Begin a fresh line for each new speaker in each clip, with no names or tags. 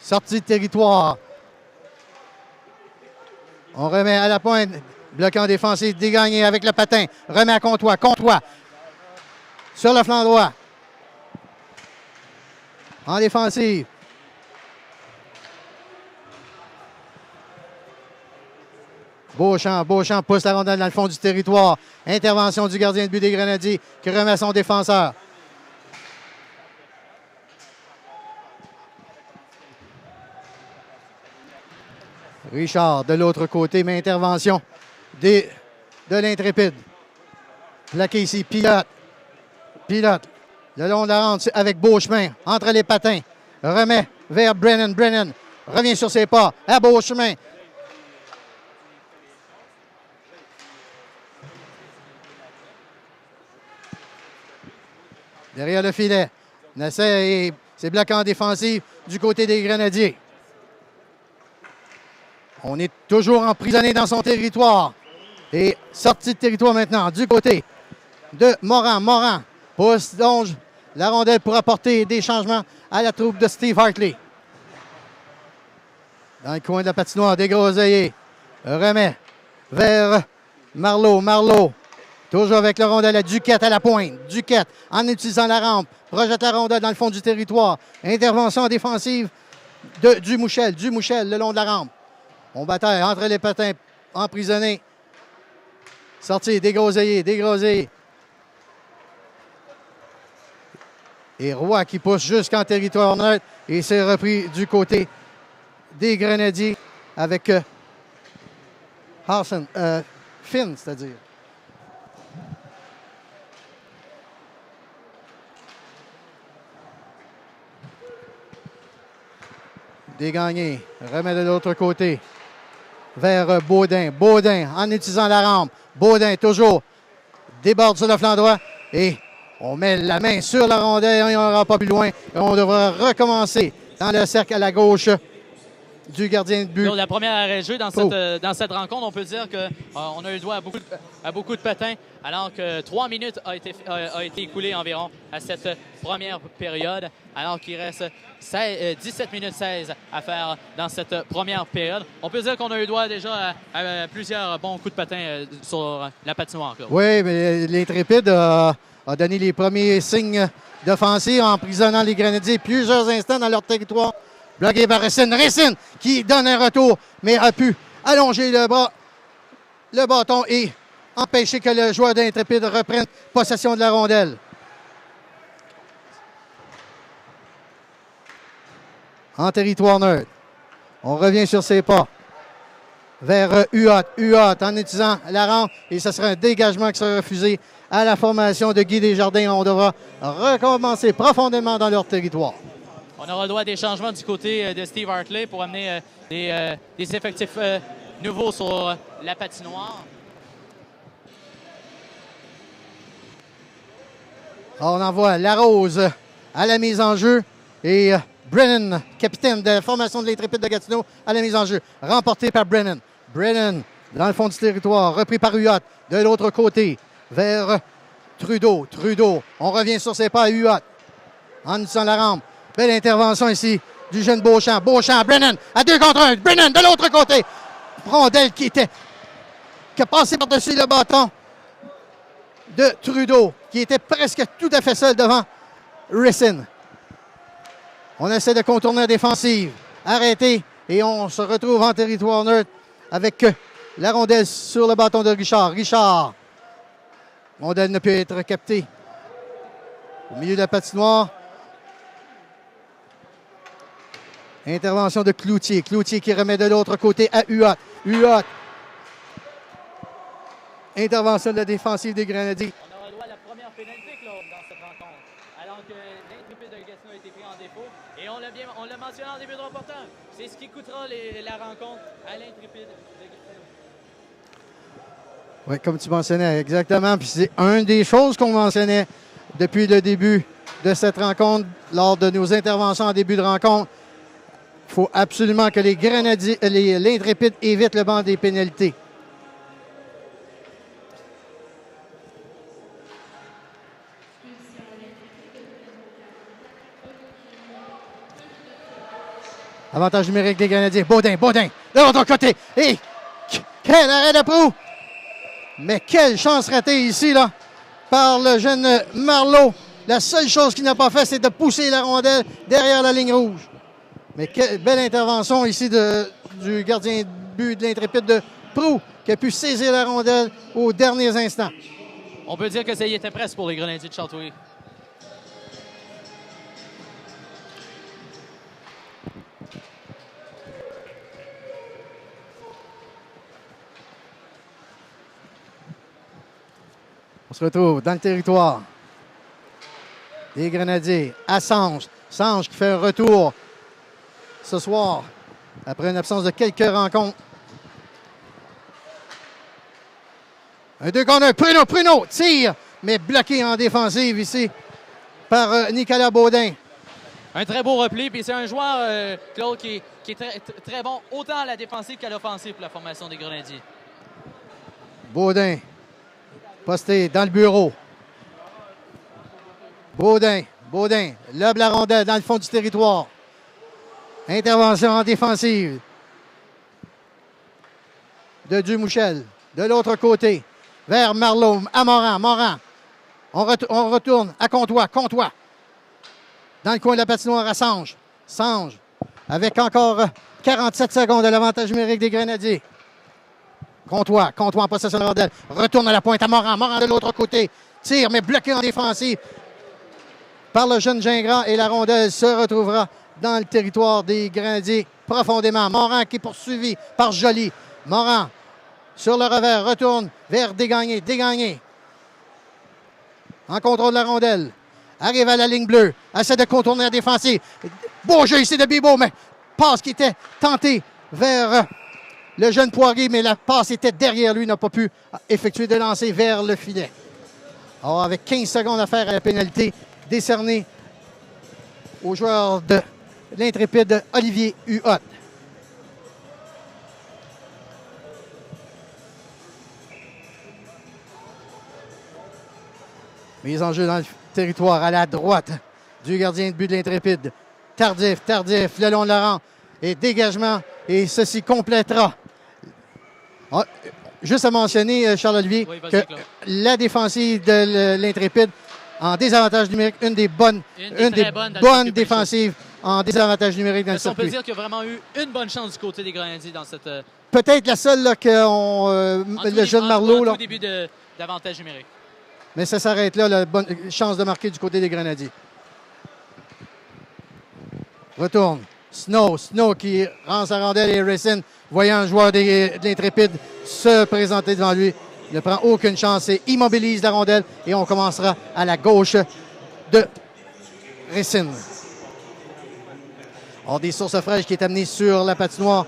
Sortie de territoire. On remet à la pointe. Bloquant défensif, dégagné avec le patin. Remet à Comtois. Comtois. Sur le flanc droit. En défensive. Beauchamp pousse la rondelle dans le fond du territoire. Intervention du gardien de but des Grenadiers qui remet son défenseur. Richard de l'autre côté, mais intervention de l'Intrépide. Plaqué ici, pilote. Le long de la rente avec Beauchemin, entre les patins. Remet vers Brennan. Brennan revient sur ses pas à Beauchemin. Derrière le filet. Nasser et c'est bloqué en défensive du côté des Grenadiers. On est toujours emprisonné dans son territoire. Et sortie de territoire maintenant du côté de Morin. Morin pousse, longe la rondelle pour apporter des changements à la troupe de Steve Hartley. Dans le coin de la patinoire, Desgroseilliers remet vers Marleau. Marleau, toujours avec la rondelle à Duquette à la pointe. Duquette, en utilisant la rampe, projette la rondelle dans le fond du territoire. Intervention défensive de Dumouchel. Dumouchel, le long de la rampe. On bataille entre les patins, emprisonnés. Sortie, Desgroseilliers. Et Roy qui pousse jusqu'en territoire neutre. Et c'est repris du côté des Grenadiers avec Finn, c'est-à-dire. Dégagné, remet de l'autre côté vers Baudin. Baudin en utilisant la rampe. Baudin toujours déborde sur le flanc droit et on met la main sur la rondelle et on n'ira pas plus loin. Et on devra recommencer dans le cercle à la gauche du gardien de but.
Donc, la première arrêt de jeu dans cette rencontre, on peut dire qu'on a eu le droit à beaucoup de patins, alors que 3 minutes a été écoulées environ à cette première période, alors qu'il reste 17 minutes 16 à faire dans cette première période. On peut dire qu'on a eu le droit déjà à plusieurs bons coups de patin sur la patinoire.
Oui, mais l'Intrépide a donné les premiers signes d'offensive en emprisonnant les Grenadiers plusieurs instants dans leur territoire. Bloqué par Racine. Racine qui donne un retour, mais a pu allonger le bâton et empêcher que le joueur d'Intrépide reprenne possession de la rondelle. En territoire neutre. On revient sur ses pas. Vers Huot. Huot en utilisant la rampe. Et ce sera un dégagement qui sera refusé à la formation de Guy Desjardins. On devra recommencer profondément dans leur territoire.
On aura le droit à des changements du côté de Steve Hartley pour amener des effectifs nouveaux sur la patinoire.
On envoie Larose à la mise en jeu et Brennan, capitaine de la formation de l'Intrépide de Gatineau, à la mise en jeu. Remporté par Brennan. Brennan dans le fond du territoire, repris par Huot de l'autre côté vers Trudeau. Trudeau, on revient sur ses pas à Huot en utilisant la rampe. Belle intervention ici du jeune Beauchamp. Beauchamp, Brennan à 2 contre 1. Brennan de l'autre côté. Rondelle qui a passé par-dessus le bâton de Trudeau, qui était presque tout à fait seul devant Racine. On essaie de contourner la défensive. Arrêté. Et on se retrouve en territoire neutre avec la rondelle sur le bâton de Richard. Richard. Rondelle ne peut être captée au milieu de la patinoire. Intervention de Cloutier. Cloutier qui remet de l'autre côté à Huot. Huot. Intervention de la défensive des Grenadiers.
On aura le droit à la première pénalité, Claude, dans cette rencontre. Alors que l'Intrépide de Gatineau a été pris en défaut. Et on l'a mentionné en début de reportage. C'est ce qui coûtera la rencontre à l'Intrépide de Gatineau.
Oui, comme tu mentionnais, exactement. Puis c'est une des choses qu'on mentionnait depuis le début de cette rencontre, lors de nos interventions en début de rencontre. Il faut absolument que les Grenadiers, l'Intrépide évite le banc des pénalités. Avantage numérique des Canadiens. Baudin de l'autre côté. Et quel arrêt de proue! Mais quelle chance ratée ici, là, par le jeune Marleau. La seule chose qu'il n'a pas fait, c'est de pousser la rondelle derrière la ligne rouge. Mais quelle belle intervention ici du gardien de but de l'Intrépide de Proulx, qui a pu saisir la rondelle aux derniers instants.
On peut dire que ça y était presque pour les Grenadiers de Châteauguay.
On se retrouve dans le territoire des Grenadiers à Sange. Sange qui fait un retour ce soir après une absence de quelques rencontres. Un 2 contre 1. Pruneau tire, mais bloqué en défensive ici par Nicolas Baudin.
Un très beau repli, puis c'est un joueur, Claude, qui est très bon, autant à la défensive qu'à l'offensive pour la formation des Grenadiers.
Baudin, posté dans le bureau. Baudin, lobe la rondelle dans le fond du territoire. Intervention en défensive de Dumouchel. De l'autre côté, vers Marleau, à Morin. On retourne à Comtois. Dans le coin de la patinoire à Sange. Sange, avec encore 47 secondes de l'avantage numérique des Grenadiers. Comtois en possession de la rondelle. Retourne à la pointe à Morin de l'autre côté. Tire, mais bloqué en défensive par le jeune Gingras. Et la rondelle se retrouvera dans le territoire des Grenadiers profondément. Morin qui est poursuivi par Joly. Morin sur le revers, retourne vers Dégagné. En contrôle de la rondelle. Arrive à la ligne bleue. Essaie de contourner la défensive. Beau jeu ici de Bibeau, mais passe qui était tentée vers le jeune Poirier, mais la passe était derrière lui. Il n'a pas pu effectuer de lancer vers le filet. Alors, avec 15 secondes à faire à la pénalité décernée au joueur de l'Intrépide Olivier Huot. Mise en jeu dans le territoire à la droite du gardien de but de l'Intrépide. Tardif, le long de la rampe. Et dégagement. Et ceci complétera. Juste à mentionner, Charles-Olivier, que la défensive de l'Intrépide en désavantage numérique, une des bonnes défensives en désavantage numérique dans le circuit.
On peut dire qu'il y a vraiment eu une bonne chance du côté des Grenadiers dans cette...
Peut-être la seule là, que le jeune Marleau...
En tout début d'avantage numérique.
Mais ça s'arrête là, la bonne chance de marquer du côté des Grenadiers. Retourne. Snow qui rend sa rondelle et Racine, voyant un joueur de l'Intrépide se présenter devant lui, ne prend aucune chance et immobilise la rondelle. Et on commencera à la gauche de Racine. On a des sources fraîches qui est amené sur la patinoire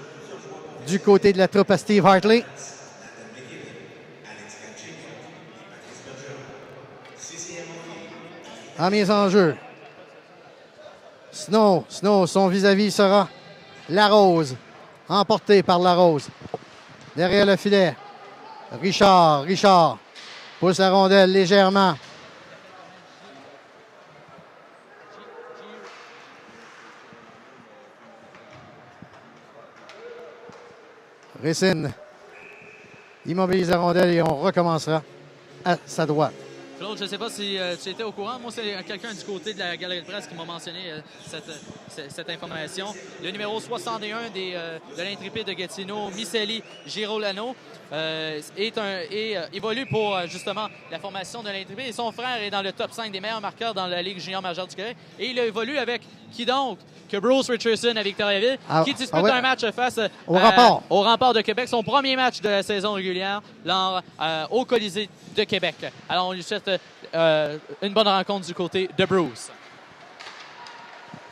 du côté de la troupe à Steve Hartley. En mise en jeu. Snow, son vis-à-vis sera Larose. Emporté par Larose. Derrière le filet. Richard pousse la rondelle légèrement. Racine immobilise la rondelle et on recommencera à sa droite.
Claude, je ne sais pas si tu étais au courant. Moi, c'est quelqu'un du côté de la galerie de presse qui m'a mentionné cette information. Le numéro 61 de l'Intrépide de Gatineau, Miceli Girolano, évolue pour justement la formation de l'Intrépide. Et son frère est dans le top 5 des meilleurs marqueurs dans la Ligue junior majeure du Québec. Et il a évolué avec qui donc? Que Bruce Richardson à Victoriaville, qui dispute un match face au Rempart de Québec. Son premier match de la saison régulière au Colisée de Québec. Alors, on lui souhaite une bonne rencontre du côté de Bruce.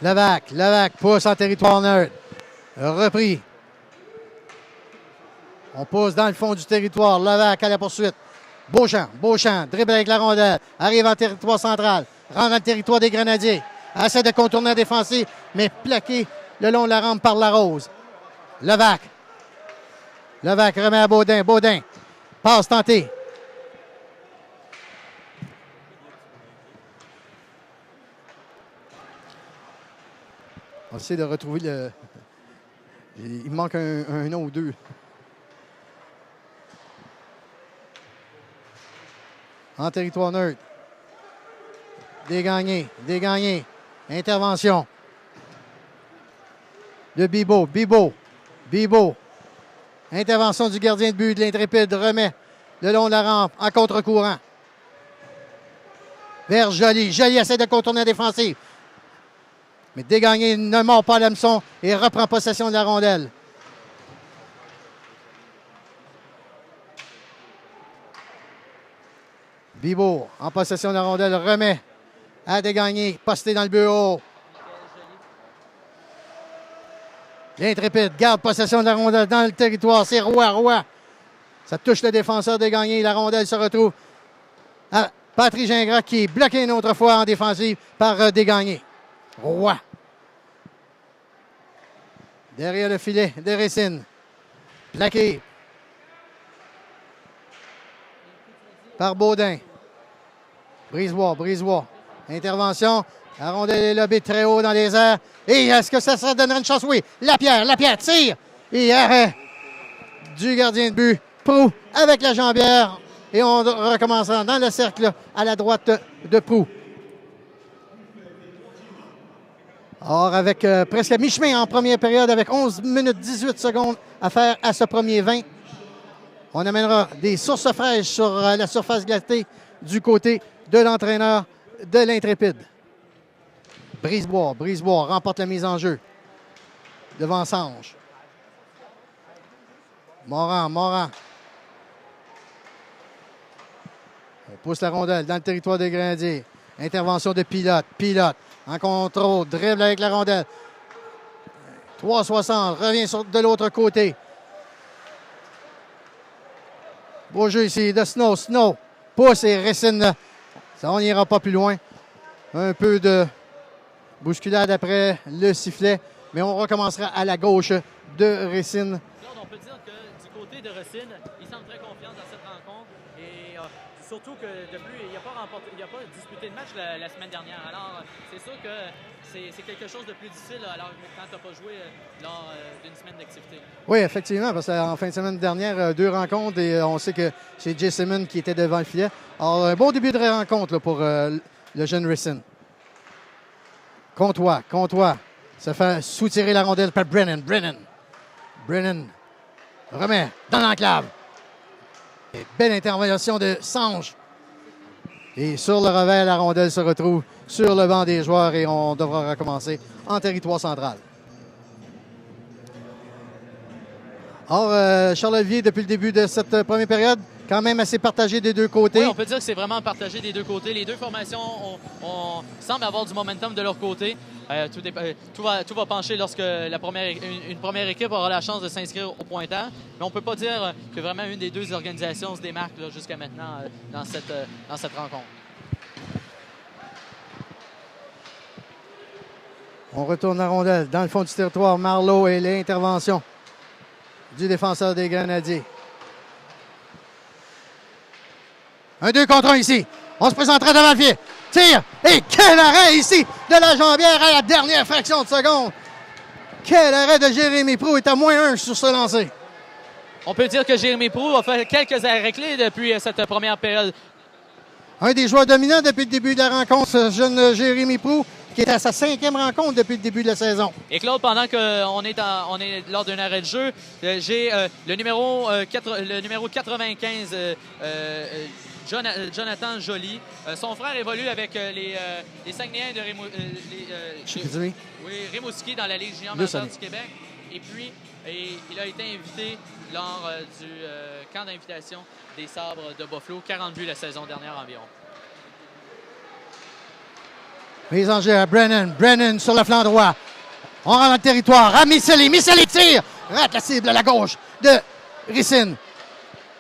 Levac pousse en territoire neutre. Repris. On pousse dans le fond du territoire. Levac à la poursuite. Beauchamp, dribble avec la rondelle. Arrive en territoire central. Rentre dans le territoire des Grenadiers. Essaie de contourner la défensive, mais plaqué le long de la rampe par Larose. Levac remet à Baudin. Passe tentée. On essaie de retrouver Il manque un nom ou deux. En territoire neutre. Dégagné. Intervention de Bibeau. Intervention du gardien de but de l'Intrépide. Remet le long de la rampe en contre-courant. Vers Joly. Joly essaie de contourner la défensive. Mais Dégagné ne mord pas l'hameçon et reprend possession de la rondelle. Bibeau en possession de la rondelle remet à Dégagné, posté dans le bureau. L'Intrépide garde possession de la rondelle dans le territoire. C'est Roy. Ça touche le défenseur Dégagné. La rondelle se retrouve à Patrick Gingras qui est bloqué une autre fois en défensive par Dégagné. Roy. Derrière le filet de Racine. Plaqué par Baudin. Brisebois. Intervention. La rondelle est lobée très haut dans les airs. Et est-ce que ça donnerait une chance? Oui. Lapierre tire. Et arrêt du gardien de but. Proulx avec la jambière. Et on recommence dans le cercle à la droite de Proulx. Or, avec presque à mi-chemin en première période, avec 11 minutes 18 secondes à faire à ce premier 20, on amènera des sources fraîches sur la surface glacée du côté de l'entraîneur de l'Intrépide. Brisebois remporte la mise en jeu devant Sange. Morin. On pousse la rondelle dans le territoire des Grenadiers. Intervention de Pilote. En contrôle, dribble avec la rondelle. 3,60, revient de l'autre côté. Beau jeu ici de Snow. Pousse et Racine. Ça, on n'ira pas plus loin. Un peu de bousculade après le sifflet. Mais on recommencera à la gauche de Racine.
On peut dire que du côté de Racine, il semble très confiant dans cette rencontre. Et surtout que depuis, il n'a pas disputé de match la semaine dernière. Alors, c'est sûr que c'est quelque chose de plus difficile alors quand tu n'as pas joué lors d'une semaine d'activité.
Oui, effectivement, parce qu'en fin de semaine dernière, 2 rencontres et on sait que c'est Jay Simmons qui était devant le filet. Alors, un bon début de rencontre là, pour le jeune Racine. Comtois se fait soutirer la rondelle par Brennan remet dans l'enclave. Belle intervention de Sange. Et sur le revers, la rondelle se retrouve sur le banc des joueurs et on devra recommencer en territoire central. Or, Charlevier, depuis le début de cette première période, quand même assez partagé des deux côtés.
Oui, on peut dire que c'est vraiment partagé des deux côtés. Les deux formations semblent avoir du momentum de leur côté. Tout va pencher lorsque une première équipe aura la chance de s'inscrire au pointage. Mais on ne peut pas dire que vraiment une des deux organisations se démarque jusqu'à maintenant dans cette rencontre.
On retourne la rondelle dans le fond du territoire. Marleau et l'intervention du défenseur des Grenadiers. Un 2 contre 1 ici. On se présentera devant le pied. Tire. Et quel arrêt ici de la jambière à la dernière fraction de seconde. Quel arrêt de Jérémy Proulx. Est à -1 sur ce lancer.
On peut dire que Jérémy Proulx a fait quelques arrêts clés depuis cette première période.
Un des joueurs dominants depuis le début de la rencontre, ce jeune Jérémy Proulx, qui est à sa 5e rencontre depuis le début de la saison.
Et Claude, pendant qu'on est lors d'un arrêt de jeu, j'ai le numéro 95, Jonathan Joly. Son frère évolue avec les Saguenayens de Rimouski dans la Ligue junior majeure du Québec. Et puis, il a été invité lors du camp d'invitation des Sabres de Buffalo. 40 buts la saison dernière environ.
Mise en jeu à Brennan sur le flanc droit. On rentre dans le territoire. À Miceli tire. Rate la cible à la gauche de Racine.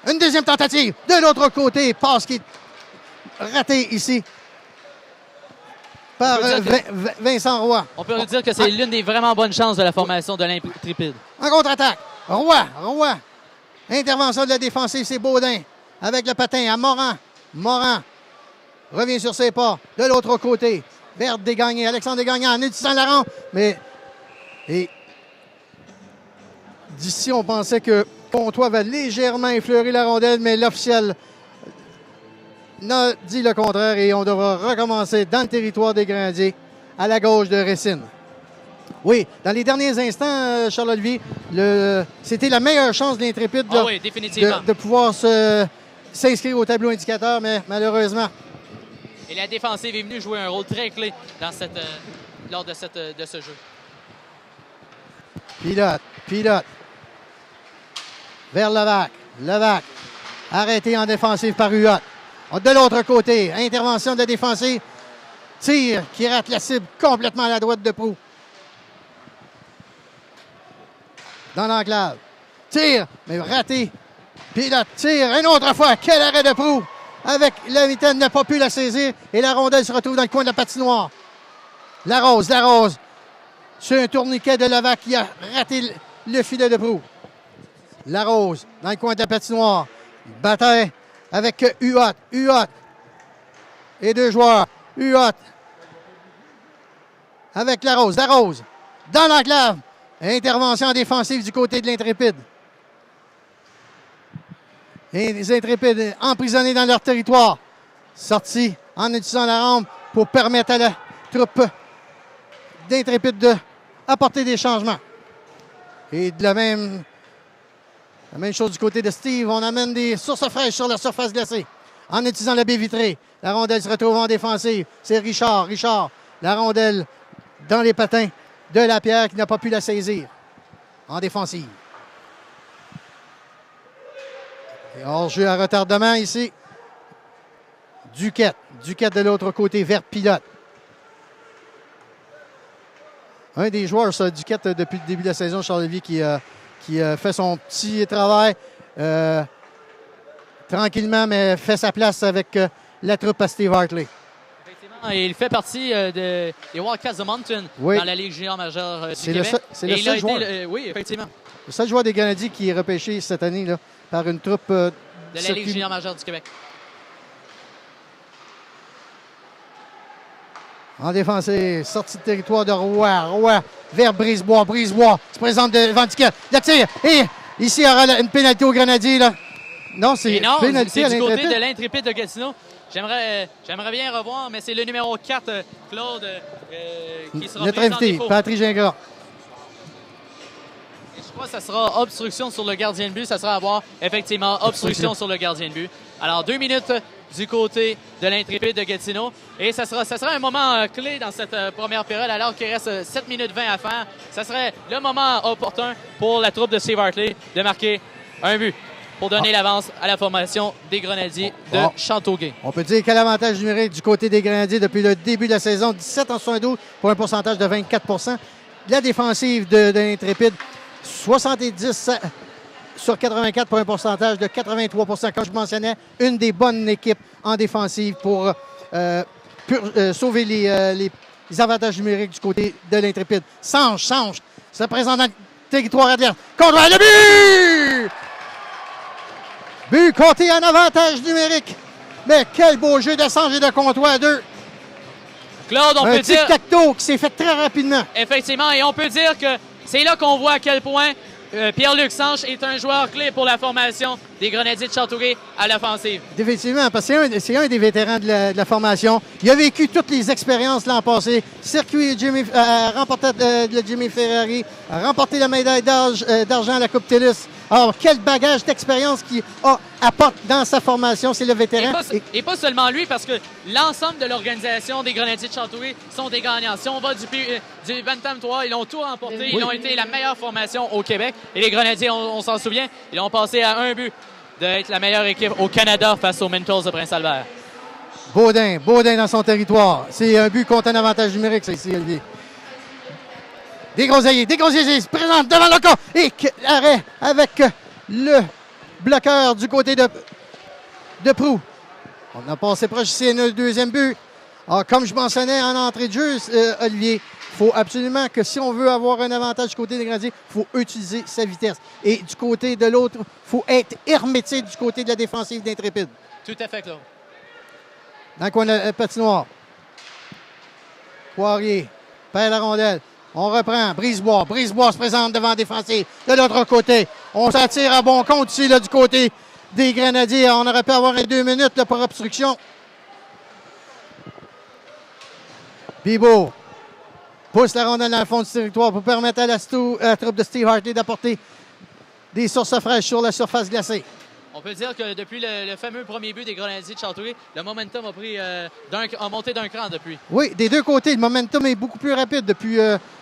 Une deuxième tentative. De l'autre côté, passe qui est ratée ici par Vincent Roy.
On peut dire que c'est l'une des vraiment bonnes chances de la formation de l'Intrépide.
En contre-attaque. Roy. Intervention de la défensive, c'est Baudin. Avec le patin à Morin. Revient sur ses pas. De l'autre côté. Alexandre Desgagnés en utilisant la rampe. Mais D'ici, on pensait que Comtois avait légèrement effleuré la rondelle, mais l'officiel n'a dit le contraire et on devra recommencer dans le territoire des Grenadiers, à la gauche de Racine. Oui, dans les derniers instants, Charles-Olivier, c'était la meilleure chance de l'Intrépide
oui, définitivement.
de pouvoir s'inscrire au tableau indicateur, mais malheureusement.
Et la défensive est venue jouer un rôle très clé dans lors de ce jeu.
Pilote. Vers Levac. Levac. Arrêté en défensive par Huot. De l'autre côté, intervention de la défensive. Tir qui rate la cible complètement à la droite de Proulx. Dans l'enclave. Tir, mais raté. Pilote, tire, une autre fois. Quel arrêt de Proulx. Avec la mitaine, n'a pas pu la saisir. Et la rondelle se retrouve dans le coin de la patinoire. Larose. Sur un tourniquet de Levac qui a raté le filet de Proulx. Larose, dans le coin de la patinoire. Bataille avec Huot. Et deux joueurs. Huot. Avec Larose. Dans l'enclave. Intervention défensive du côté de l'Intrépide. Et les Intrépides emprisonnés dans leur territoire. Sortis en utilisant la rampe pour permettre à la troupe d'Intrépides d'apporter des changements. Et de la même chose du côté de Steve. On amène des sources fraîches sur la surface glacée. En utilisant la baie vitrée. La rondelle se retrouve en défensive. C'est Richard. La rondelle dans les patins de Lapierre qui n'a pas pu la saisir. En défensive. Et hors-jeu à retardement ici. Duquette de l'autre côté vers Pilote. Un des joueurs, ça, Duquette, depuis le début de la saison, Charles-Olivier, qui fait son petit travail tranquillement, mais fait sa place avec la troupe à Steve Hartley.
Effectivement, il fait partie des Wildcats de Moncton dans la Ligue junior majeure du Québec.
C'est le seul joueur.
Oui, effectivement.
Le seul joueur des Grenadiers qui est repêché cette année là, par une troupe
de la Ligue junior majeure du Québec.
En défensive, sortie de territoire de Roy vers Brisebois se présente devant Duquette. Le tir. Et ici, il y aura une pénalité au Grenadier. Là. Non, c'est pénalité à
du côté
l'Intrépide.
de l'Intrépide de Gatineau. J'aimerais bien revoir, mais c'est le numéro 4, Claude, qui sera
notre
pris en
invité,
défaut.
Patrick Gingras.
Et je crois que ça sera obstruction sur le gardien de but. Ça sera à voir, effectivement, obstruction sur le gardien de but. Alors, 2 minutes du côté de l'Intrépide de Gatineau. Et ça sera un moment clé dans cette première période, alors qu'il reste 7 minutes 20 à faire. Ça serait le moment opportun pour la troupe de Steve Hartley de marquer un but pour donner l'avance à la formation des Grenadiers de Châteauguay.
On peut dire quel avantage numérique du côté des Grenadiers depuis le début de la saison. 17 en 72 pour un pourcentage de 24 %. La défensive de l'Intrépide, 70 sur 84 pour un pourcentage de 83 %. Comme je mentionnais, une des bonnes équipes en défensive pour sauver les avantages numériques du côté de l'Intrépide. Sanche se présente dans le territoire adverse. Contre le but! But compté en avantage numérique. Mais quel beau jeu de Sanche et de Comtois à deux.
Claude, on peut dire...
Un tic-tac-toe qui s'est fait très rapidement.
Effectivement, et on peut dire que c'est là qu'on voit à quel point Pierre-Luc Sanche est un joueur clé pour la formation des Grenadiers de Châteauguay à l'offensive.
Définitivement, parce que c'est un des vétérans de la formation. Il a vécu toutes les expériences l'an passé. Circuit remporté le Jimmy Ferrari, a remporté la médaille d'argent à la Coupe TELUS. Alors, quel bagage d'expérience qu'il apporte dans sa formation, c'est le vétéran.
Et pas seulement lui, parce que l'ensemble de l'organisation des Grenadiers de Châteauguay sont des gagnants. Si on va du Bantam 3, ils ont tout remporté.
Oui.
Ils ont été la meilleure formation au Québec. Et les Grenadiers, on s'en souvient, ils ont passé à un but d'être la meilleure équipe au Canada face aux Mintos de Prince-Albert.
Baudin dans son territoire. C'est un but contre un avantage numérique, ça ici, Olivier. Desgroseilliers se présente devant le corps. Et arrêt avec le bloqueur du côté de Proulx. On a passé proche ici le deuxième but. Alors, comme je mentionnais en entrée de jeu, Olivier, il faut absolument que si on veut avoir un avantage du côté des Grenadiers, il faut utiliser sa vitesse. Et du côté de l'autre, il faut être hermétique du côté de la défensive d'Intrépide.
Tout à fait, Claude.
Dans le coin de la patinoire. Poirier perd la rondelle. On reprend. Brisebois. Brisebois se présente devant la défensive. De l'autre côté, on s'attire à bon compte ici là, du côté des Grenadiers. On aurait pu avoir les 2 minutes là, pour obstruction. Bibeau pousse la rondelle dans le fond du territoire pour permettre à la troupe de Steve Hartley d'apporter des sources fraîches sur la surface glacée.
On peut dire que depuis le fameux premier but des Grenadiers de Châteauguay, le momentum a monté d'un cran depuis.
Oui, des deux côtés, le momentum est beaucoup plus rapide depuis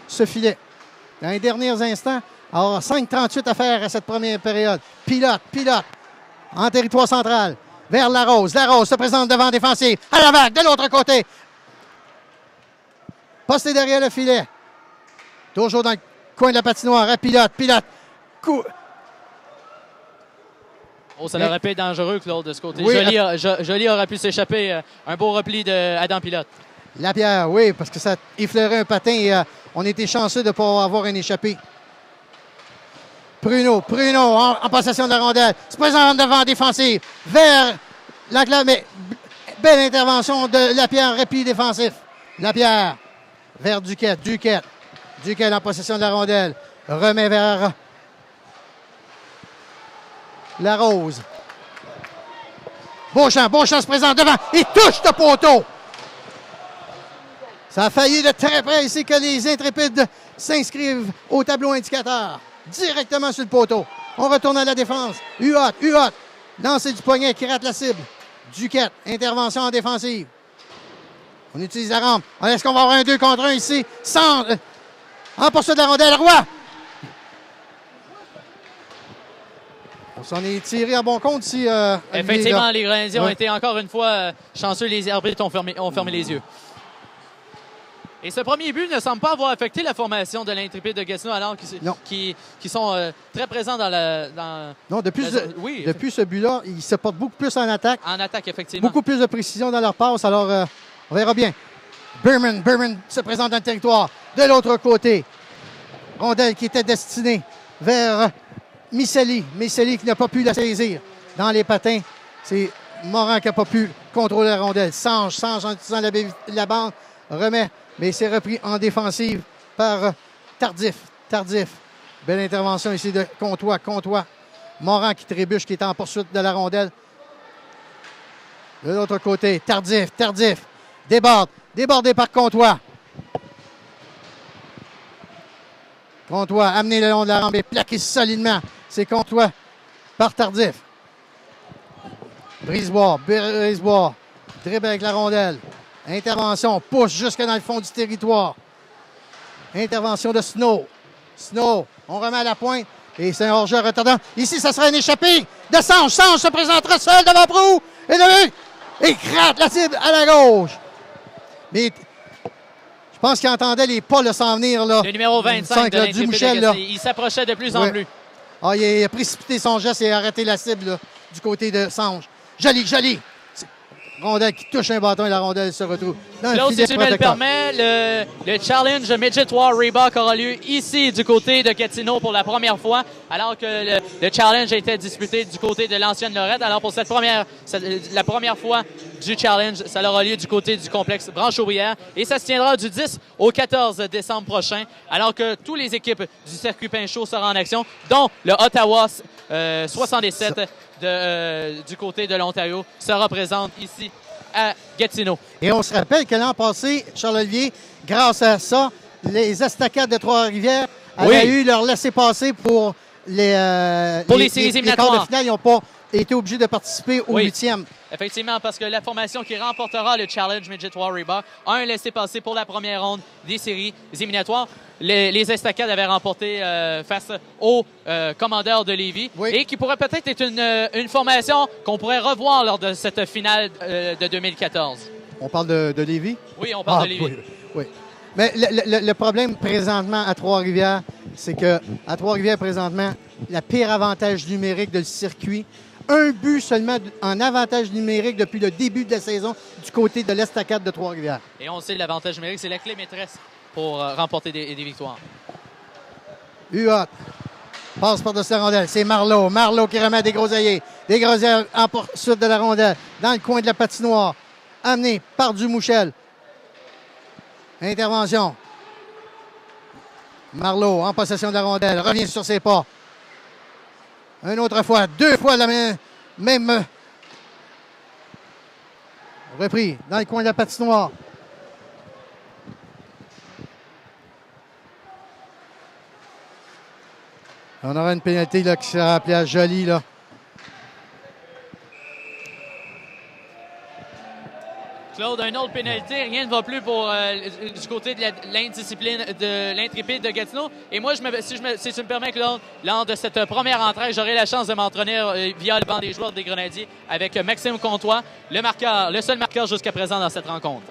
ce filet. Dans les derniers instants, alors 5:38 à faire à cette première période. Pilote, en territoire central, vers Larose. Larose se présente devant défensif, à la vague, de l'autre côté. Posté derrière le filet. Toujours dans le coin de la patinoire, à pilote. Coup.
Oh, ça aurait pu être dangereux, Claude, de ce côté.
Oui,
Joly aurait pu s'échapper. Un beau repli d'Adam Pilote.
Lapierre, oui, parce que ça effleurait un patin et on était chanceux de ne pas avoir un échappé. Pruneau en possession de la rondelle. Se présente devant défensif. Vers l'enclave, mais belle intervention de Lapierre, repli défensif. Lapierre vers Duquette. Duquette en possession de la rondelle. Remet vers Larose. Beauchamp se présente devant. Il touche le poteau. Ça a failli de très près ici que les Intrépides s'inscrivent au tableau indicateur. Directement sur le poteau. On retourne à la défense. Huot. Lancer du poignet qui rate la cible. Duquette. Intervention en défensive. On utilise la rampe. Est-ce qu'on va avoir un 2 contre 1 ici? En poursuite de la rondelle. Roy. On s'en est tiré à bon compte ici.
Effectivement, les Grenadiers ont été encore une fois chanceux. Les arbitres ont fermé les yeux. Et ce premier but ne semble pas avoir affecté la formation de l'Intrépide de Gatineau, alors qu'ils sont très présents
Non, depuis ce but-là, ils se portent beaucoup plus en attaque.
En attaque, effectivement.
Beaucoup plus de précision dans leur passe. Alors, on verra bien. Berman se présente dans le territoire. De l'autre côté, rondelle qui était destinée vers Miceli. Miceli qui n'a pas pu la saisir dans les patins. C'est Morin qui n'a pas pu contrôler la rondelle. Sange en utilisant la bande, remet, mais c'est repris en défensive par Tardif. Belle intervention ici de Comtois. Morin qui trébuche, qui est en poursuite de la rondelle. De l'autre côté, Tardif. Débordé par Comtois. Comtois amené le long de la rampe et plaqué solidement. C'est Comtois par Tardif. Brisebois. Dribble avec la rondelle. Intervention. Pousse jusque dans le fond du territoire. Intervention de Snow. On remet à la pointe. Et c'est un hors-jeu retardant. Ici, ça sera un échappé de Sange. Sange se présentera seul devant Prou. Et gratte la cible à la gauche. Mais je pense qu'il entendait les pas s'en venir. Là.
Le numéro 25 de l'Intrépide
Dumichel,
de Gatineau. Il s'approchait de plus en plus.
Ah, il a précipité son geste et a arrêté la cible là, du côté de Sange. Joli. Rondelle qui touche un bâton et la rondelle se retrouve dans le filet
si tu me le permets, le challenge Midget War Reebok aura lieu ici du côté de Gatineau pour la première fois, alors que le challenge a été disputé du côté de l'ancienne Lorette. Alors pour la première fois du challenge, ça aura lieu du côté du complexe Branche-Ouvrière et ça se tiendra du 10 au 14 décembre prochain, alors que toutes les équipes du circuit Pinchot seront en action, dont le Ottawa 77 du côté de l'Ontario se représente ici à Gatineau.
Et on se rappelle que l'an passé, Charles-Olivier, grâce à ça, les Estacades de Trois-Rivières avaient eu leur laissez-passer pour les
séries éliminatoires.
quarts de finale. Ils n'ont pas été obligés de participer au 8e.
Effectivement, parce que la formation qui remportera le Challenge Midget War Reebok a un laissez-passer pour la première ronde des séries éliminatoires. Les Estacades avaient remporté face aux Commandeurs de Lévis et qui pourrait peut-être être une formation qu'on pourrait revoir lors de cette finale de 2014.
On parle de Lévis?
Oui, on parle de Lévis.
Oui. Mais le problème présentement à Trois-Rivières, c'est qu'à Trois-Rivières, présentement, le pire avantage numérique de le circuit, un but seulement en avantage numérique depuis le début de la saison du côté de l'Estacade de Trois-Rivières.
Et on sait, l'avantage numérique, c'est la clé maîtresse pour remporter des victoires.
Huot passe par-dessus la rondelle. C'est Marleau. Marleau qui remet des groseilliers. Des groseilliers en poursuite de la rondelle. Dans le coin de la patinoire. Amené par Dumouchel. Intervention. Marleau en possession de la rondelle, revient sur ses pas. Une autre fois, deux fois la même repris dans le coin de la patinoire. On aura une pénalité là, qui sera appelée à Joly. Là.
Claude, une autre pénalité. Rien ne va plus pour du côté de l'indiscipline de l'Intrépide de Gatineau. Et moi, si tu me permets, Claude, lors de cette première entrée, j'aurai la chance de m'entraîner via le banc des joueurs des Grenadiers avec Maxime Comtois, le seul marqueur jusqu'à présent dans cette rencontre.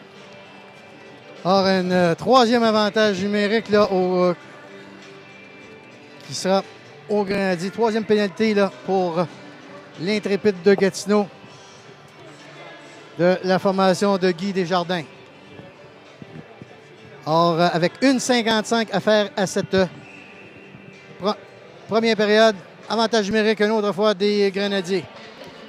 Alors, un troisième avantage numérique là, qui sera au Grenadier. Troisième pénalité là, pour l'Intrépide de Gatineau de la formation de Guy Desjardins. Or, avec 1,55 à faire à cette première période, avantage numérique une autre fois des Grenadiers.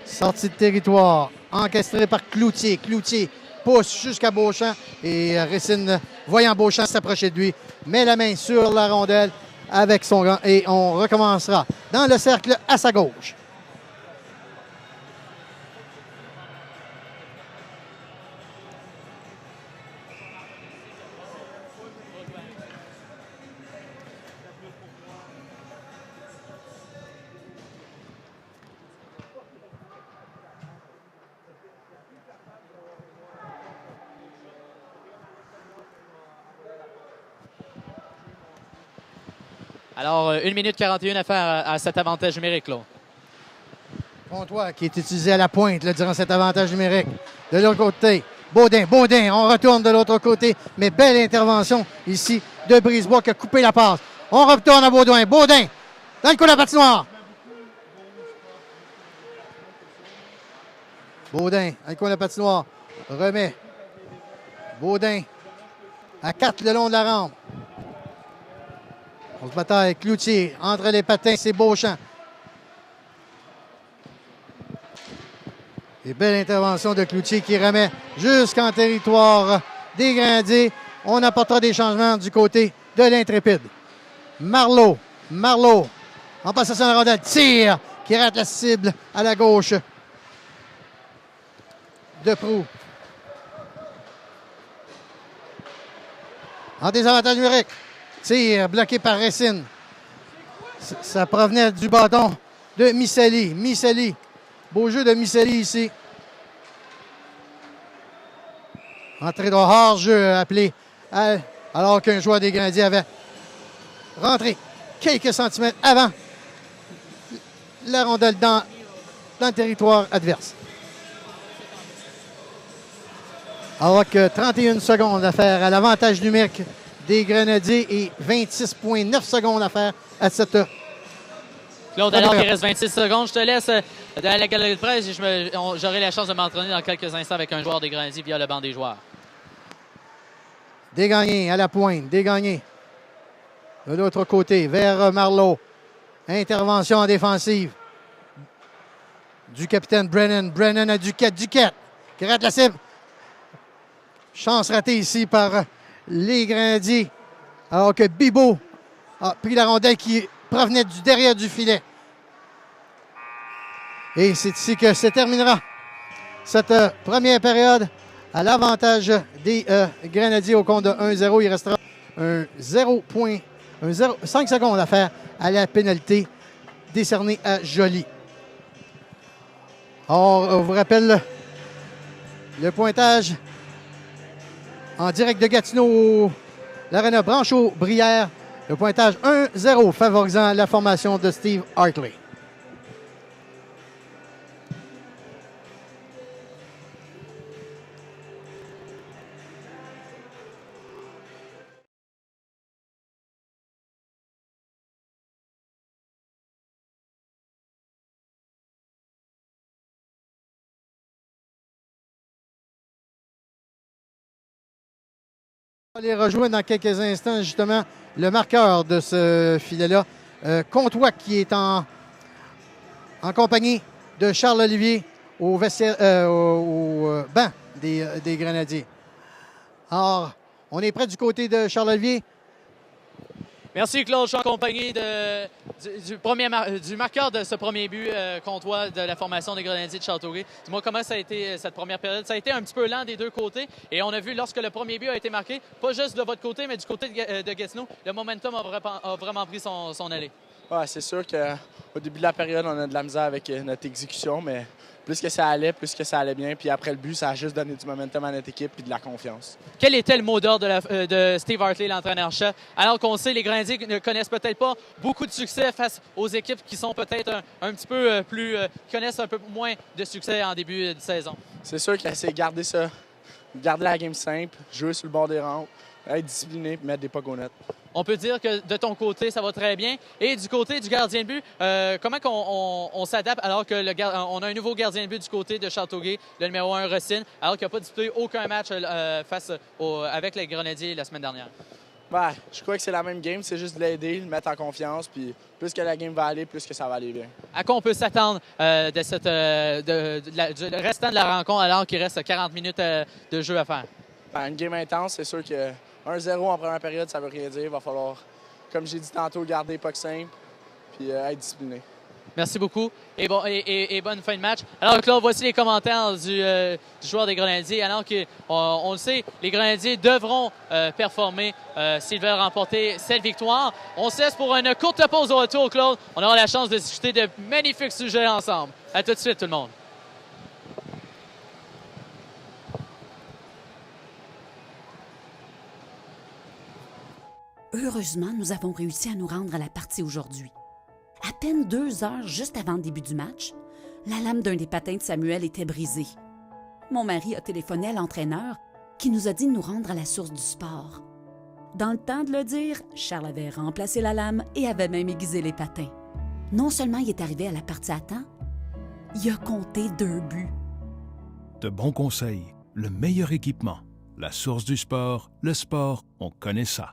Sortie de territoire, encastré par Cloutier. Cloutier pousse jusqu'à Beauchamp et Racine, voyant Beauchamp s'approcher de lui, met la main sur la rondelle avec son gant et on recommencera dans le cercle à sa gauche.
Alors, 1 minute 41 à faire à cet avantage numérique, là.
Comtois qui est utilisé à la pointe là, durant cet avantage numérique. De l'autre côté, Baudin, on retourne de l'autre côté, mais belle intervention ici de Brisebois qui a coupé la passe. On retourne à Baudin, dans le coup de la patinoire. Baudin, dans le coin de la patinoire, remet. Baudin à 4 le long de la rampe. On se bataille, Cloutier, entre les patins, c'est Beauchamp. Et belle intervention de Cloutier qui remet jusqu'en territoire des Grenadiers. On apportera des changements du côté de l'Intrépide. Marleau, en possession de la rondelle, tire, qui rate la cible à la gauche de Proulx. En désavantage numérique. Tir bloqué par Racine. Ça provenait du bâton de Miseli. Beau jeu de Miseli ici. Entrée de hors-jeu appelé alors qu'un joueur des Grenadiers avait rentré quelques centimètres avant la rondelle dans le territoire adverse. Alors que 31 secondes à faire à l'avantage numérique des Grenadiers et 26,9 secondes à faire à cette...
Claude, alors qu'il reste 26 secondes, je te laisse dans la galerie de presse et j'aurai la chance de m'entraîner dans quelques instants avec un joueur des Grenadiers via le banc des joueurs.
Dégagné à la pointe, dégagné. De l'autre côté, vers Marleau. Intervention en défensive du capitaine Brennan. Brennan à Duquette qui rate la cible. Chance ratée ici par les Grenadiers. Alors que Bibeau a pris la rondelle qui provenait du derrière du filet. Et c'est ici que se terminera cette première période à l'avantage des Grenadiers au compte de 1-0. Il restera un 5 secondes à faire à la pénalité décernée à Joly. Or, on vous rappelle le pointage en direct de Gatineau, l'Arena Branchot-Brière. Le pointage 1-0 favorisant la formation de Steve Hartley. On va les rejoindre dans quelques instants, justement, le marqueur de ce filet-là, Comtois, qui est en compagnie de Charles Olivier au banc des Grenadiers. Alors, on est près du côté de Charles Olivier.
Merci Claude, je suis en compagnie du marqueur de ce premier but contre toi de la formation des Grenadiers de Châteauguay. Dis-moi comment ça a été cette première période. Ça a été un petit peu lent des deux côtés et on a vu lorsque le premier but a été marqué, pas juste de votre côté, mais du côté de Gatineau, le momentum a vraiment pris son allée.
Ouais, c'est sûr qu'au début de la période, on a de la misère avec notre exécution, mais plus que ça allait bien. Puis après le but, ça a juste donné du momentum à notre équipe et de la confiance.
Quel était le mot d'ordre de Steve Hartley, l'entraîneur-chef? Alors qu'on sait, les Grenadiers ne connaissent peut-être pas beaucoup de succès face aux équipes qui sont peut-être un petit peu plus... qui connaissent un peu moins de succès en début de saison.
C'est sûr qu'il essaie de garder ça, garder la game simple, jouer sur le bord des rampes, être discipliné et mettre des pucks au net.
On peut dire que de ton côté, ça va très bien. Et du côté du gardien de but, comment on s'adapte alors que on a un nouveau gardien de but du côté de Châteauguay, le numéro 1, Racine, alors qu'il n'a pas disputé aucun match avec les Grenadiers la semaine dernière?
Ben, je crois que c'est la même game, c'est juste de l'aider, le mettre en confiance, puis plus que la game va aller, plus que ça va aller bien.
À quoi on peut s'attendre du restant de la rencontre alors qu'il reste 40 minutes de jeu à faire?
Ben, une game intense, c'est sûr que 1-0 en première période, ça veut rien dire. Il va falloir, comme j'ai dit tantôt, garder pas que simple puis être discipliné.
Merci beaucoup et bonne fin de match. Alors Claude, voici les commentaires du joueur des Grenadiers. Alors qu'on le sait, les Grenadiers devront performer s'ils veulent remporter cette victoire. On se laisse pour une courte pause au retour, Claude. On aura la chance de discuter de magnifiques sujets ensemble. À tout de suite, tout le monde.
Heureusement, nous avons réussi à nous rendre à la partie aujourd'hui. À peine 2 heures juste avant le début du match, la lame d'un des patins de Samuel était brisée. Mon mari a téléphoné à l'entraîneur qui nous a dit de nous rendre à la source du sport. Dans le temps de le dire, Charles avait remplacé la lame et avait même aiguisé les patins. Non seulement il est arrivé à la partie à temps, il a compté 2 buts.
De bons conseils, le meilleur équipement, la source du sport, le sport, on connaît ça.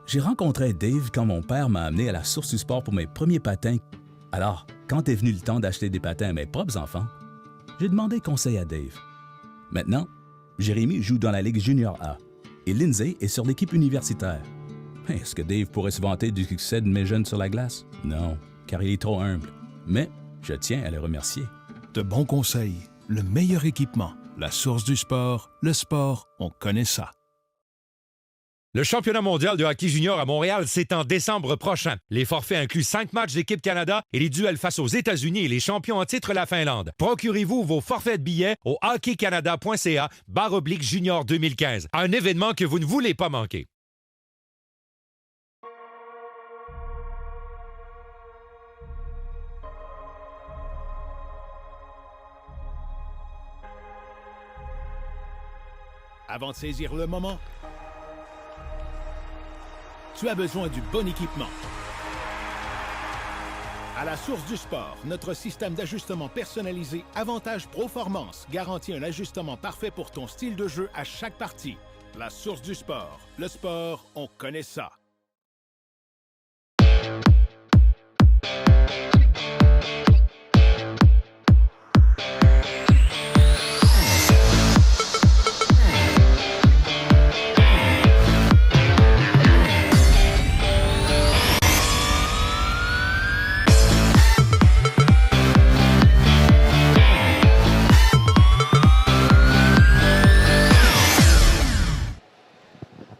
J'ai rencontré Dave quand mon père m'a amené à la Source du Sport pour mes premiers patins. Alors, quand est venu le temps d'acheter des patins à mes propres enfants, j'ai demandé conseil à Dave. Maintenant, Jérémy joue dans la Ligue Junior A et Lindsay est sur l'équipe universitaire. Est-ce que Dave pourrait se vanter du succès de mes jeunes sur la glace? Non, car il est trop humble. Mais je tiens à le remercier.
De bons conseils, le meilleur équipement, la source du sport, le sport, on connaît ça.
Le championnat mondial de hockey junior à Montréal, c'est en décembre prochain. Les forfaits incluent 5 matchs d'équipe Canada et les duels face aux États-Unis et les champions en titre la Finlande. Procurez-vous vos forfaits de billets au hockeycanada.ca/junior 2015. Un événement que vous ne voulez pas manquer.
Avant de saisir le moment, tu as besoin du bon équipement. À la Source du Sport, notre système d'ajustement personnalisé Avantage Proformance garantit un ajustement parfait pour ton style de jeu à chaque partie. La Source du Sport. Le sport, on connaît ça.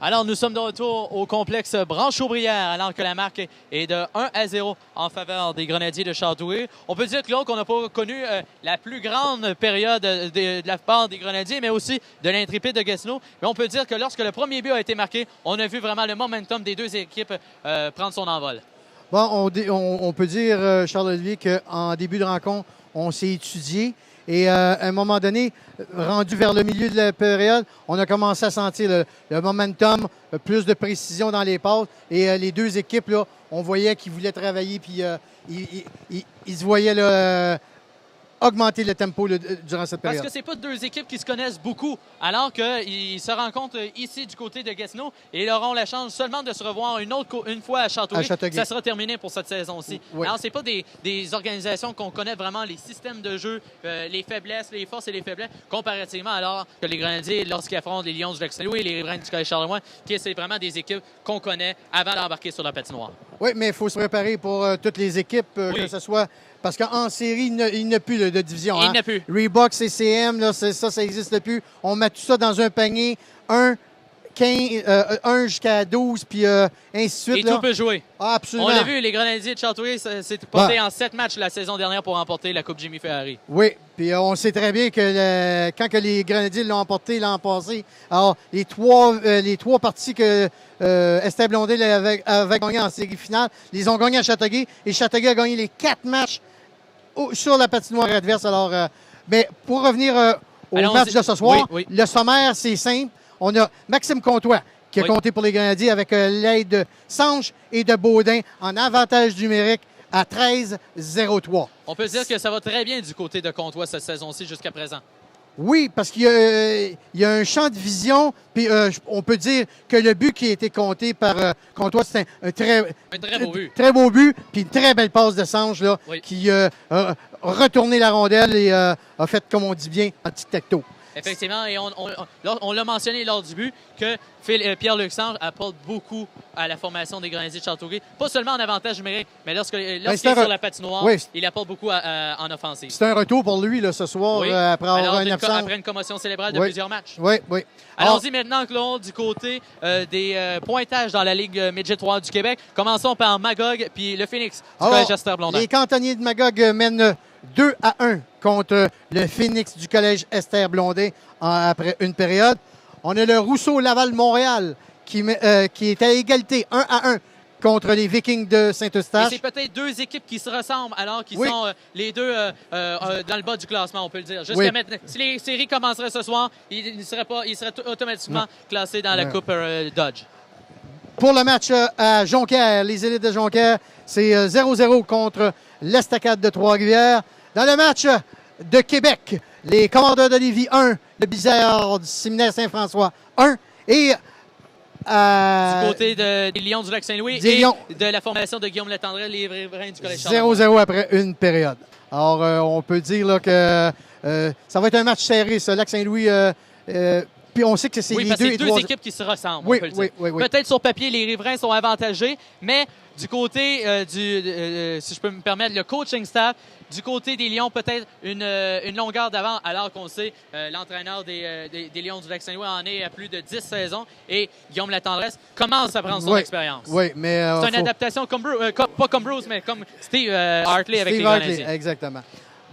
Alors, nous sommes de retour au complexe Branche-Aubrière, alors que la marque est de 1-0 en faveur des Grenadiers de Châteauguay. On peut dire, Claude, qu'on n'a pas connu la plus grande période de la part des Grenadiers, mais aussi de l'Intrépide de Gatineau. Mais on peut dire que lorsque le premier but a été marqué, on a vu vraiment le momentum des deux équipes prendre son envol.
Bon, on peut dire, Charles-Olivier, qu'en début de rencontre, on s'est étudié. Et à un moment donné, rendu vers le milieu de la période, on a commencé à sentir le momentum, plus de précision dans les passes. Et les deux équipes, là, on voyait qu'ils voulaient travailler, puis ils se voyaient là, augmenter le tempo durant cette période.
Parce que c'est pas deux équipes qui se connaissent beaucoup, alors qu'ils se rencontrent ici du côté de Gatineau et ils auront la chance seulement de se revoir une fois à Châteauguay. Ça sera terminé pour cette saison-ci.
Oui.
Alors, c'est pas des organisations qu'on connaît vraiment les systèmes de jeu, les faiblesses, les forces et les faiblesses, comparativement alors que les Grenadiers, lorsqu'ils affrontent les Lions du Lac-Saint-Louis et les Riverains du Collège Charlemagne, qui c'est vraiment des équipes qu'on connaît avant d'embarquer sur la patinoire.
Oui, mais il faut se préparer pour toutes les équipes, que ce soit... Parce qu'en série, il n'y a plus de division.
Il n'y a plus.
Reebok, CCM, là, ça n'existe plus. On met tout ça dans un panier. 1 jusqu'à 12, puis ainsi de suite.
Et tout peut jouer.
Ah, absolument.
On l'a vu, les Grenadiers de Châteauguay s'est porté en 7 matchs la saison dernière pour remporter la Coupe Jimmy Ferrari.
Oui, puis on sait très bien que quand que les Grenadiers l'ont emporté l'an passé, alors les trois parties que Esther Blondet avait gagné en série finale, ils ont gagné à Châteauguay, et Châteauguay a gagné les 4 matchs sur la patinoire adverse. Alors, mais pour revenir au match de ce soir, le sommaire, c'est simple. On a Maxime Comtois qui a compté pour les Grenadiers avec l'aide de Sanche et de Baudin en avantage numérique à 13-0-3.
On peut dire que ça va très bien du côté de Comtois cette saison-ci jusqu'à présent.
Oui, parce qu'il y a un champ de vision, puis on peut dire que le but qui a été compté par Comtois, c'est un très
beau but.
Très beau but, puis une très belle passe de Sanche là, qui a retourné la rondelle et a fait, comme on dit bien, un tic-tac-toe.
Effectivement, et on l'a mentionné lors du but que Pierre-Luc Sanche apporte beaucoup à la formation des Grenadiers de Châteauguay. Pas seulement en avantage numérique, mais lorsqu'il est sur la patinoire, il apporte beaucoup en offensive.
C'est un retour pour lui là, ce soir après avoir une absence.
Après une commotion cérébrale de plusieurs matchs.
Oui.
Allons-y maintenant, Claude, du côté des pointages dans la Ligue Midget 3 du Québec. Commençons par Magog puis le Phoenix du Collège Esther Blondin.
Les cantonniers de Magog mènent 2-1 contre le Phoenix du Collège Esther Blondin après une période. On a le Rousseau-Laval-Montréal qui est à égalité 1-1 contre les Vikings de Saint-Eustache.
Et c'est peut-être deux équipes qui se ressemblent alors qu'ils sont les deux dans le bas du classement, on peut le dire. Jusqu'à maintenant, si les séries commenceraient ce soir, ils seraient automatiquement classés dans la Coupe Dodge.
Pour le match à Jonquière, les élites de Jonquière, c'est 0-0 contre l'Estacade de Trois-Rivières. Dans le match de Québec, les Commandeurs de Lévis 1, le Bizarre du Séminaire Saint-François 1 et
du côté des Lions du Lac-Saint-Louis et de la formation de Guillaume Letendrel, les Riverains du Collège Charlemagne.
0-0 après une période. Alors, on peut dire là, que ça va être un match serré, ce Lac-Saint-Louis. Puis on sait que c'est les
deux équipes qui se ressemblent, on peut le dire. Peut-être sur papier, les Riverains sont avantagés, mais du côté si je peux me permettre, le coaching staff, du côté des Lions, peut-être une longueur d'avant, alors qu'on sait l'entraîneur des Lions du Lac-Saint-Louis en est à plus de 10 saisons et Guillaume Latendresse commence à prendre son expérience.
Oui, mais
c'est une adaptation pas comme Bruce, mais comme Steve Hartley avec les Grenadiers.
Exactement.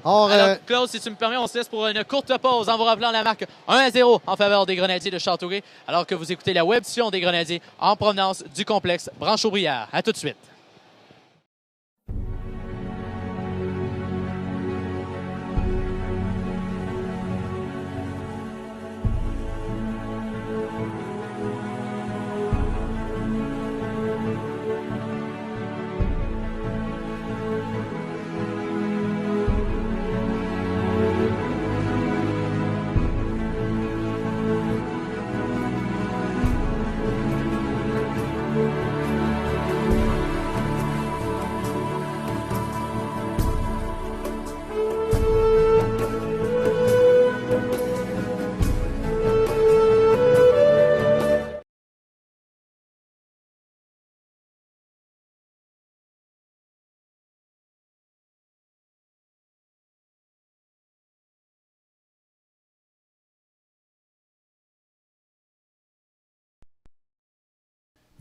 Alors, Claude, si tu me permets, on se laisse pour une courte pause en vous rappelant la marque 1-0 en faveur des Grenadiers de Châteauguay, alors que vous écoutez la web-diffusion des Grenadiers en provenance du complexe Branche-Aubrière. À tout de suite.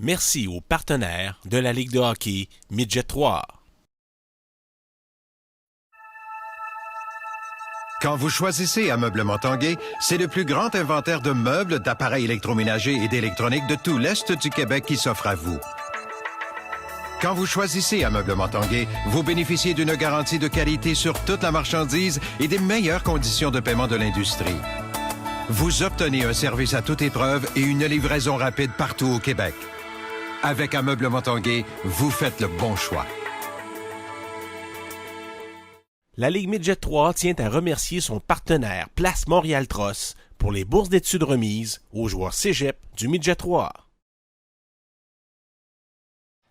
Merci aux partenaires de la Ligue de hockey Midget 3.
Quand vous choisissez Ameublement Tanguay, c'est le plus grand inventaire de meubles, d'appareils électroménagers et d'électronique de tout l'Est du Québec qui s'offre à vous. Quand vous choisissez Ameublement Tanguay, vous bénéficiez d'une garantie de qualité sur toute la marchandise et des meilleures conditions de paiement de l'industrie. Vous obtenez un service à toute épreuve et une livraison rapide partout au Québec. Avec Ameublement Tanguay, vous faites le bon choix.
La Ligue Midget 3 tient à remercier son partenaire Place Montréal Tross pour les bourses d'études remises aux joueurs cégep du Midget 3.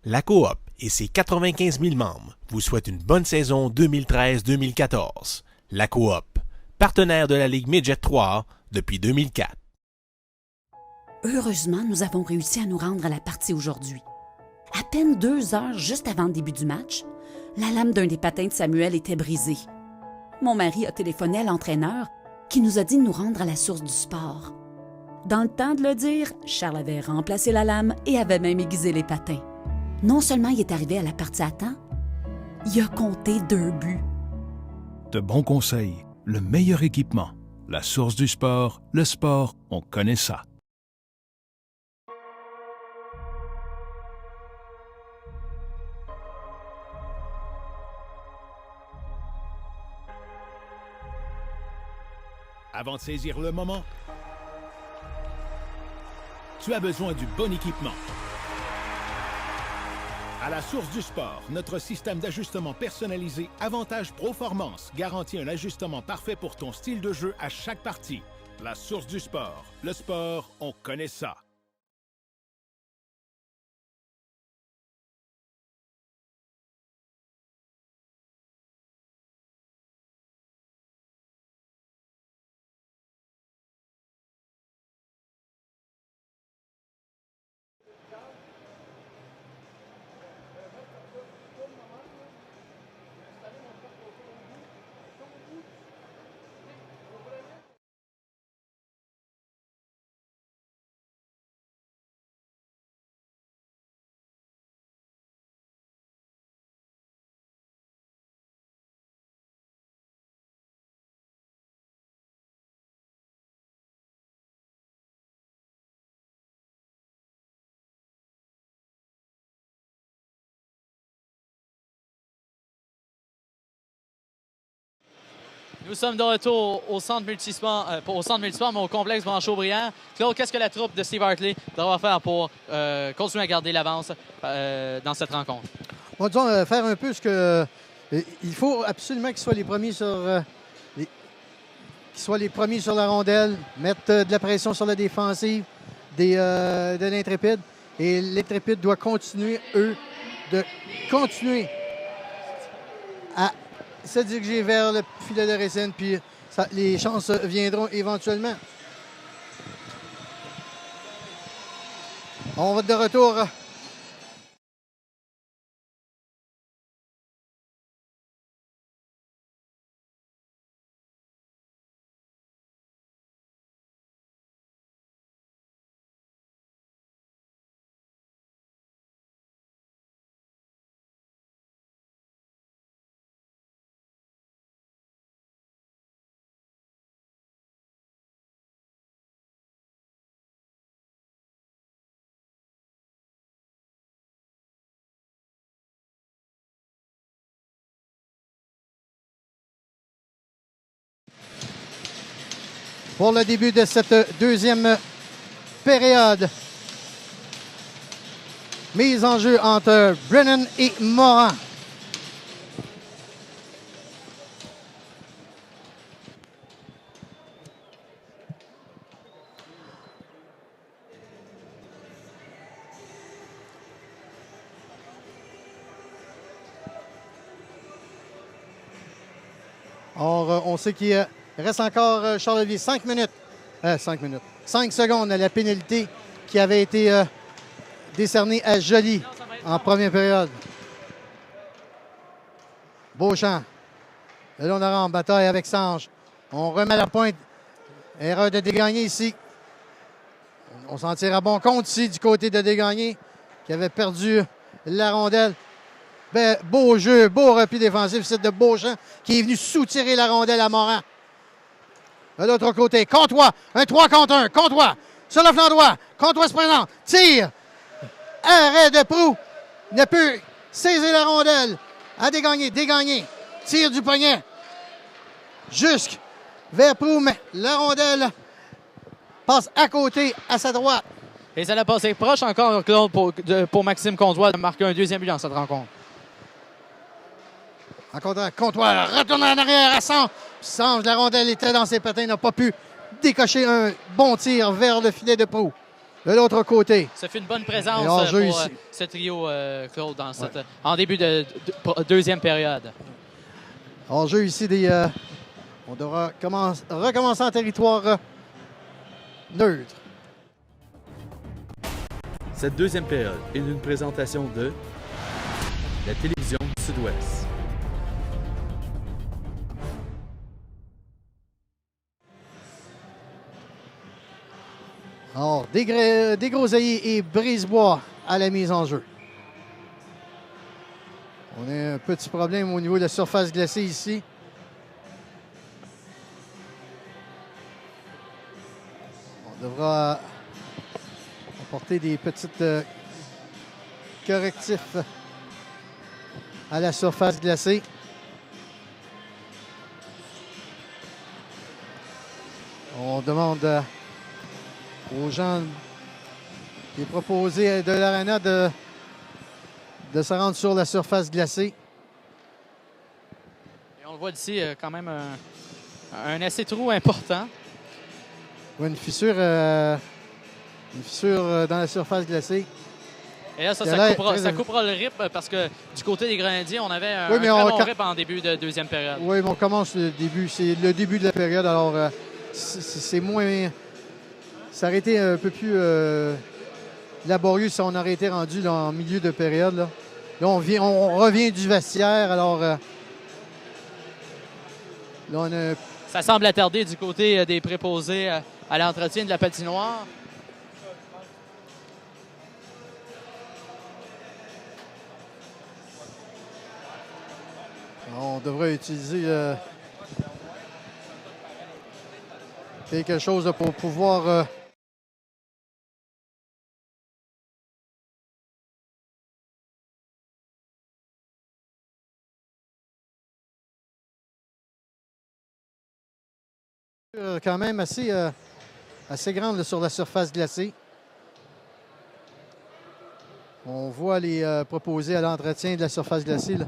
La Coop et ses 95 000 membres vous souhaitent une bonne saison 2013-2014. La Coop, partenaire de la Ligue Midget 3 depuis 2004.
Heureusement, nous avons réussi à nous rendre à la partie aujourd'hui. À peine 2 heures juste avant le début du match, la lame d'un des patins de Samuel était brisée. Mon mari a téléphoné à l'entraîneur qui nous a dit de nous rendre à la source du sport. Dans le temps de le dire, Charles avait remplacé la lame et avait même aiguisé les patins. Non seulement il est arrivé à la partie à temps, il a compté 2 buts.
De bons conseils, le meilleur équipement, la source du sport, le sport, on connaît ça. Avant de saisir le moment, tu as besoin du bon équipement. À la source du sport, notre système d'ajustement personnalisé Avantage Proformance garantit un ajustement parfait pour ton style de jeu à chaque partie. La source du sport, le sport, on connaît ça.
Nous sommes de retour au centre multisport, mais au complexe Branchaud-Brière. Claude, qu'est-ce que la troupe de Steve Hartley devra faire pour continuer à garder l'avance dans cette rencontre?
On va disons, faire un peu ce que... il faut absolument qu'ils soient les premiers sur... qu'ils soient les premiers sur la rondelle, mettre de la pression sur la défensive de l'Intrépide. Et l'Intrépide doit continuer, à se diriger vers le filet de Racine, puis les chances viendront éventuellement. On va de retour. Pour le début de cette deuxième période. Mise en jeu entre Brennan et Morin. Or, on sait qu'il reste encore, Charles-Olivier, 5 secondes à la pénalité qui avait été décernée à Joly en première période. Beauchamp. Le long de la rampe, bataille avec Sange. On remet la pointe. Erreur de Desgagnés ici. On s'en tire à bon compte ici du côté de Desgagnés qui avait perdu la rondelle. Ben, beau jeu, beau repli défensif, c'est de Beauchamp qui est venu soutirer la rondelle à Morin. De l'autre côté, Comtois, un 3 contre 1, Comtois, sur le flanc droit, Comtois se présente, tire, arrêt de Proulx, ne peut saisir la rondelle, à Desgagnés, tire du poignet, jusque vers Proulx, mais la rondelle passe à côté, à sa droite.
Et ça l'a passé proche encore, Claude, pour Maxime Comtois de marquer un deuxième but dans cette rencontre.
En comptoir, retourne en arrière à Sange. Sange, la rondelle était dans ses patins, n'a pas pu décocher un bon tir vers le filet de Proulx. De l'autre côté.
Ça fait une bonne présence pour ce trio, Claude, en début de deuxième période.
Hors-jeu ici, on devra recommencer en territoire neutre.
Cette deuxième période est une présentation de la télévision Sud-Ouest.
Alors, Desgroseilliers et Brisebois à la mise en jeu. On a un petit problème au niveau de la surface glacée ici. On devra apporter des petites correctifs à la surface glacée. On demande aux gens qui est proposé de l'Arena de se rendre sur la surface glacée.
Et on le voit d'ici, quand même un assez trou important.
Une fissure dans la surface glacée.
Et là, ça coupera le rip parce que du côté des Grenadiers, on avait un très bon rip en début de deuxième période.
Oui, mais on commence le début. C'est le début de la période, alors c'est moins... Ça aurait été un peu plus laborieux si on aurait été rendu là, en milieu de période. Là, on revient du vestiaire, alors là, on a...
Ça semble attarder du côté des préposés à l'entretien de la patinoire.
On devrait utiliser quelque chose pour pouvoir... quand même assez grande là, sur la surface glacée. On voit les proposés à l'entretien de la surface glacée. Là.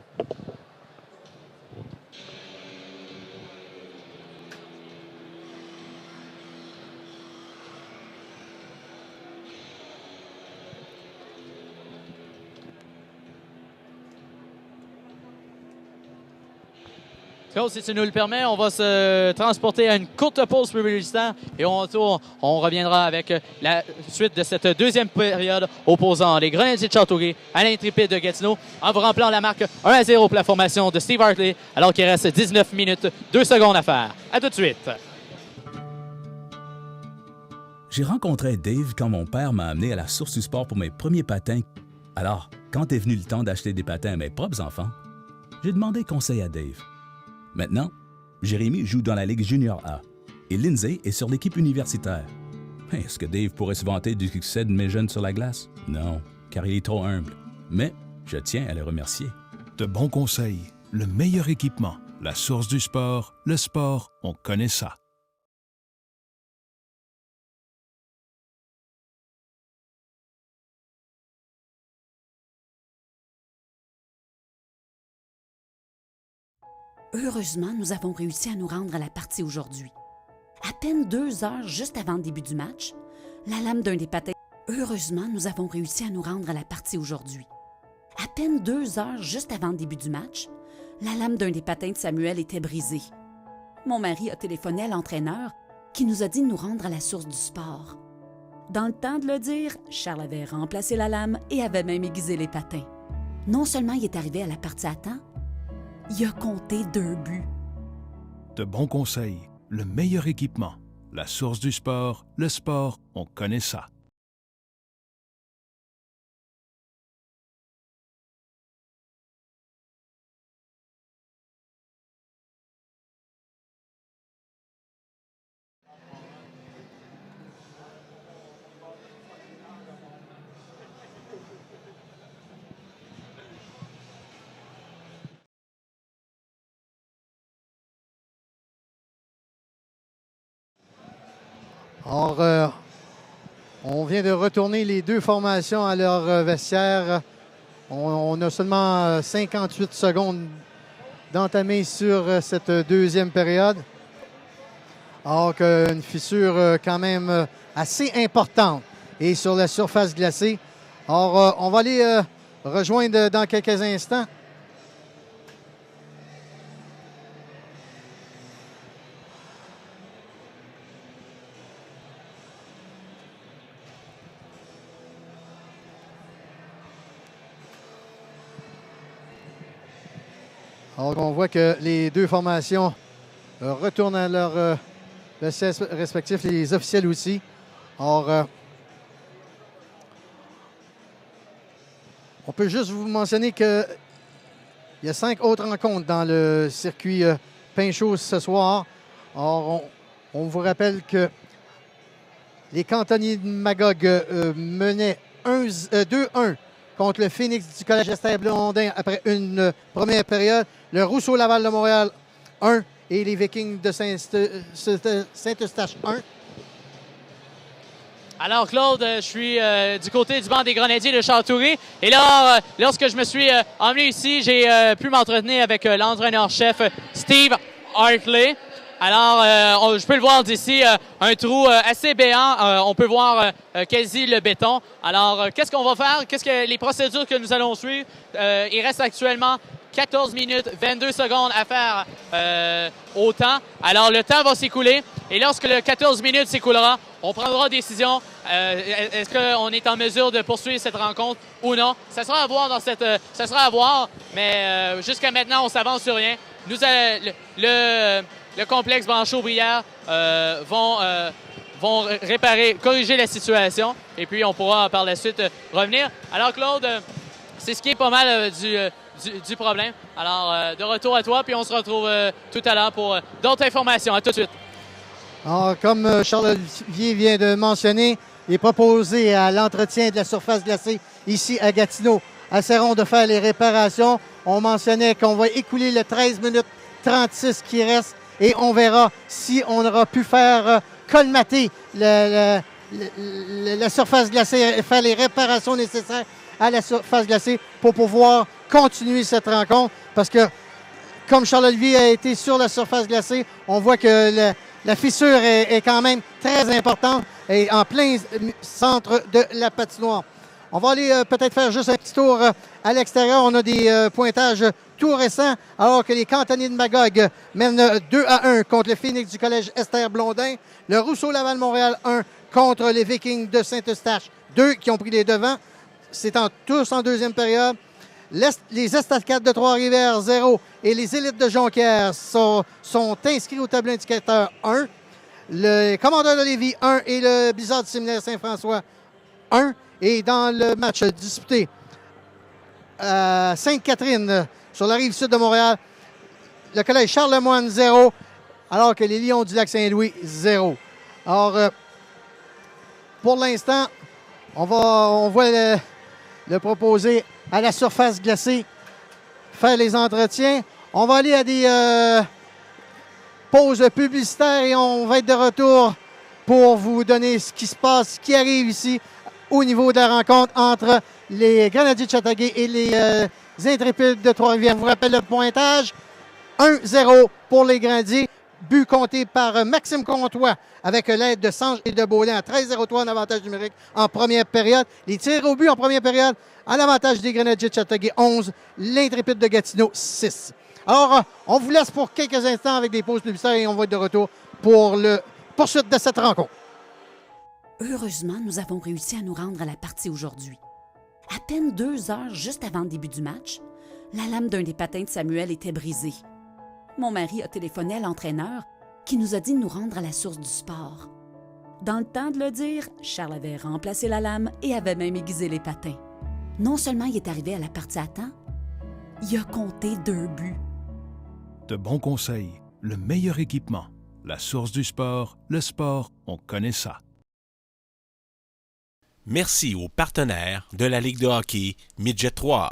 Claude, si tu nous le permets, on va se transporter à une courte pause publicitaire et on reviendra avec la suite de cette deuxième période opposant les Grenadiers de Châteauguay à l'Intrépide de Gatineau en vous rappelant la marque 1-0 pour la formation de Steve Hartley alors qu'il reste 19 minutes 2 secondes à faire. À tout de suite.
J'ai rencontré Dave quand mon père m'a amené à la Source du Sport pour mes premiers patins. Alors, quand est venu le temps d'acheter des patins à mes propres enfants, j'ai demandé conseil à Dave. Maintenant, Jérémy joue dans la Ligue Junior A et Lindsay est sur l'équipe universitaire. Est-ce que Dave pourrait se vanter du succès de mes jeunes sur la glace? Non, car il est trop humble. Mais je tiens à le remercier.
De bons conseils, le meilleur équipement, la Source du Sport, le sport, on connaît ça.
Heureusement, nous avons réussi à nous rendre à la partie aujourd'hui. À peine 2 heures juste avant le début du match, la lame d'un des patins... Heureusement, nous avons réussi à nous rendre à la partie aujourd'hui. À peine 2 heures juste avant le début du match, la lame d'un des patins de Samuel était brisée. Mon mari a téléphoné à l'entraîneur qui nous a dit de nous rendre à la Source du Sport. Dans le temps de le dire, Charles avait remplacé la lame et avait même aiguisé les patins. Non seulement il est arrivé à la partie à temps, il a compté 2 buts.
De bons conseils, le meilleur équipement, la Source du Sport, le sport, on connaît ça.
Alors, on vient de retourner les 2 formations à leur vestiaire. On a seulement 58 secondes d'entamer sur cette deuxième période. Alors qu'une fissure quand même assez importante et sur la surface glacée. Alors, on va aller rejoindre dans quelques instants. Alors, on voit que les deux formations retournent à leur siège respectif, les officiels aussi. Alors, on peut juste vous mentionner qu'il y a 5 autres rencontres dans le circuit Pinchot ce soir. Alors, on vous rappelle que les cantonniers de Magog menaient 2-1 contre le Phoenix du Collège Esther-Blondin après une première période. Le Rousseau-Laval de Montréal, 1. Et les Vikings de Saint-Eustache, 1.
Alors, Claude, je suis du côté du banc des Grenadiers de Châteauguay. Et là, lorsque je me suis emmené ici, j'ai pu m'entretenir avec l'entraîneur-chef Steve Hartley. Alors, je peux le voir d'ici, un trou assez béant. On peut voir quasi le béton. Alors, qu'est-ce qu'on va faire? Qu'est-ce que les procédures que nous allons suivre? Il reste actuellement 14 minutes, 22 secondes à faire au temps. Alors, le temps va s'écouler. Et lorsque le 14 minutes s'écoulera, on prendra décision. Est-ce qu'on est en mesure de poursuivre cette rencontre ou non? Ça sera à voir ça sera à voir, mais jusqu'à maintenant, on s'avance sur rien. Le complexe Blanchot-Brière vont corriger la situation. Et puis, on pourra par la suite revenir. Alors, Claude, c'est ce qui est pas mal du problème. Alors, de retour à toi, puis on se retrouve tout à l'heure pour d'autres informations. À tout de suite.
Alors, comme Charles-Olivier vient de mentionner, il est proposé à l'entretien de la surface glacée ici à Gatineau. Essaieront de faire les réparations. On mentionnait qu'on va écouler le 13 minutes 36 qui reste et on verra si on aura pu faire colmater la surface glacée et faire les réparations nécessaires à la surface glacée pour pouvoir continuer cette rencontre. Parce que, comme Charles-Olivier a été sur la surface glacée, on voit que la fissure est quand même très importante et en plein centre de la patinoire. On va aller peut-être faire juste un petit tour à l'extérieur. On a des pointages tout récents, alors que les cantonniers de Magog mènent 2-1 contre le Phoenix du Collège Esther-Blondin. Le Rousseau-Laval-Montréal, 1 contre les Vikings de Saint-Eustache, 2 qui ont pris les devants. C'est tous en deuxième période. Les Estacades de Trois-Rivières, 0. Et les Élites de Jonquière sont inscrits au tableau indicateur 1. Le Commandeur de Lévis, 1. Et le Blizzard du Séminaire Saint-François, 1. Et dans le match disputé à Sainte-Catherine, sur la rive sud de Montréal, le Collège Charlemagne, 0. Alors que les Lions du Lac-Saint-Louis, 0. Alors, pour l'instant, on voit le proposer à la surface glacée, faire les entretiens. On va aller à des pauses publicitaires et on va être de retour pour vous donner ce qui se passe, ce qui arrive ici au niveau de la rencontre entre les Grenadiers de Châteauguay et les Intrépides de Trois-Rivières. Je vous rappelle le pointage, 1-0 pour les Grenadiers. But compté par Maxime Comtois avec l'aide de Sange et de Beaulin à 13-0-3 en avantage numérique en première période. Les tirs au but en première période en avantage des Grenadiers de Châteauguay, 11. L'Intrépide de Gatineau, 6. Alors, on vous laisse pour quelques instants avec des pauses publicitaires et on va être de retour pour le poursuite de cette rencontre.
Heureusement, nous avons réussi à nous rendre à la partie aujourd'hui. À peine 2 heures juste avant le début du match, la lame d'un des patins de Samuel était brisée. Mon mari a téléphoné à l'entraîneur qui nous a dit de nous rendre à la source du sport. Dans le temps de le dire, Charles avait remplacé la lame et avait même aiguisé les patins. Non seulement il est arrivé à la partie à temps, il a compté 2 buts.
De bons conseils, le meilleur équipement, la source du sport, le sport, on connaît ça.
Merci aux partenaires de la Ligue de hockey Midget 3.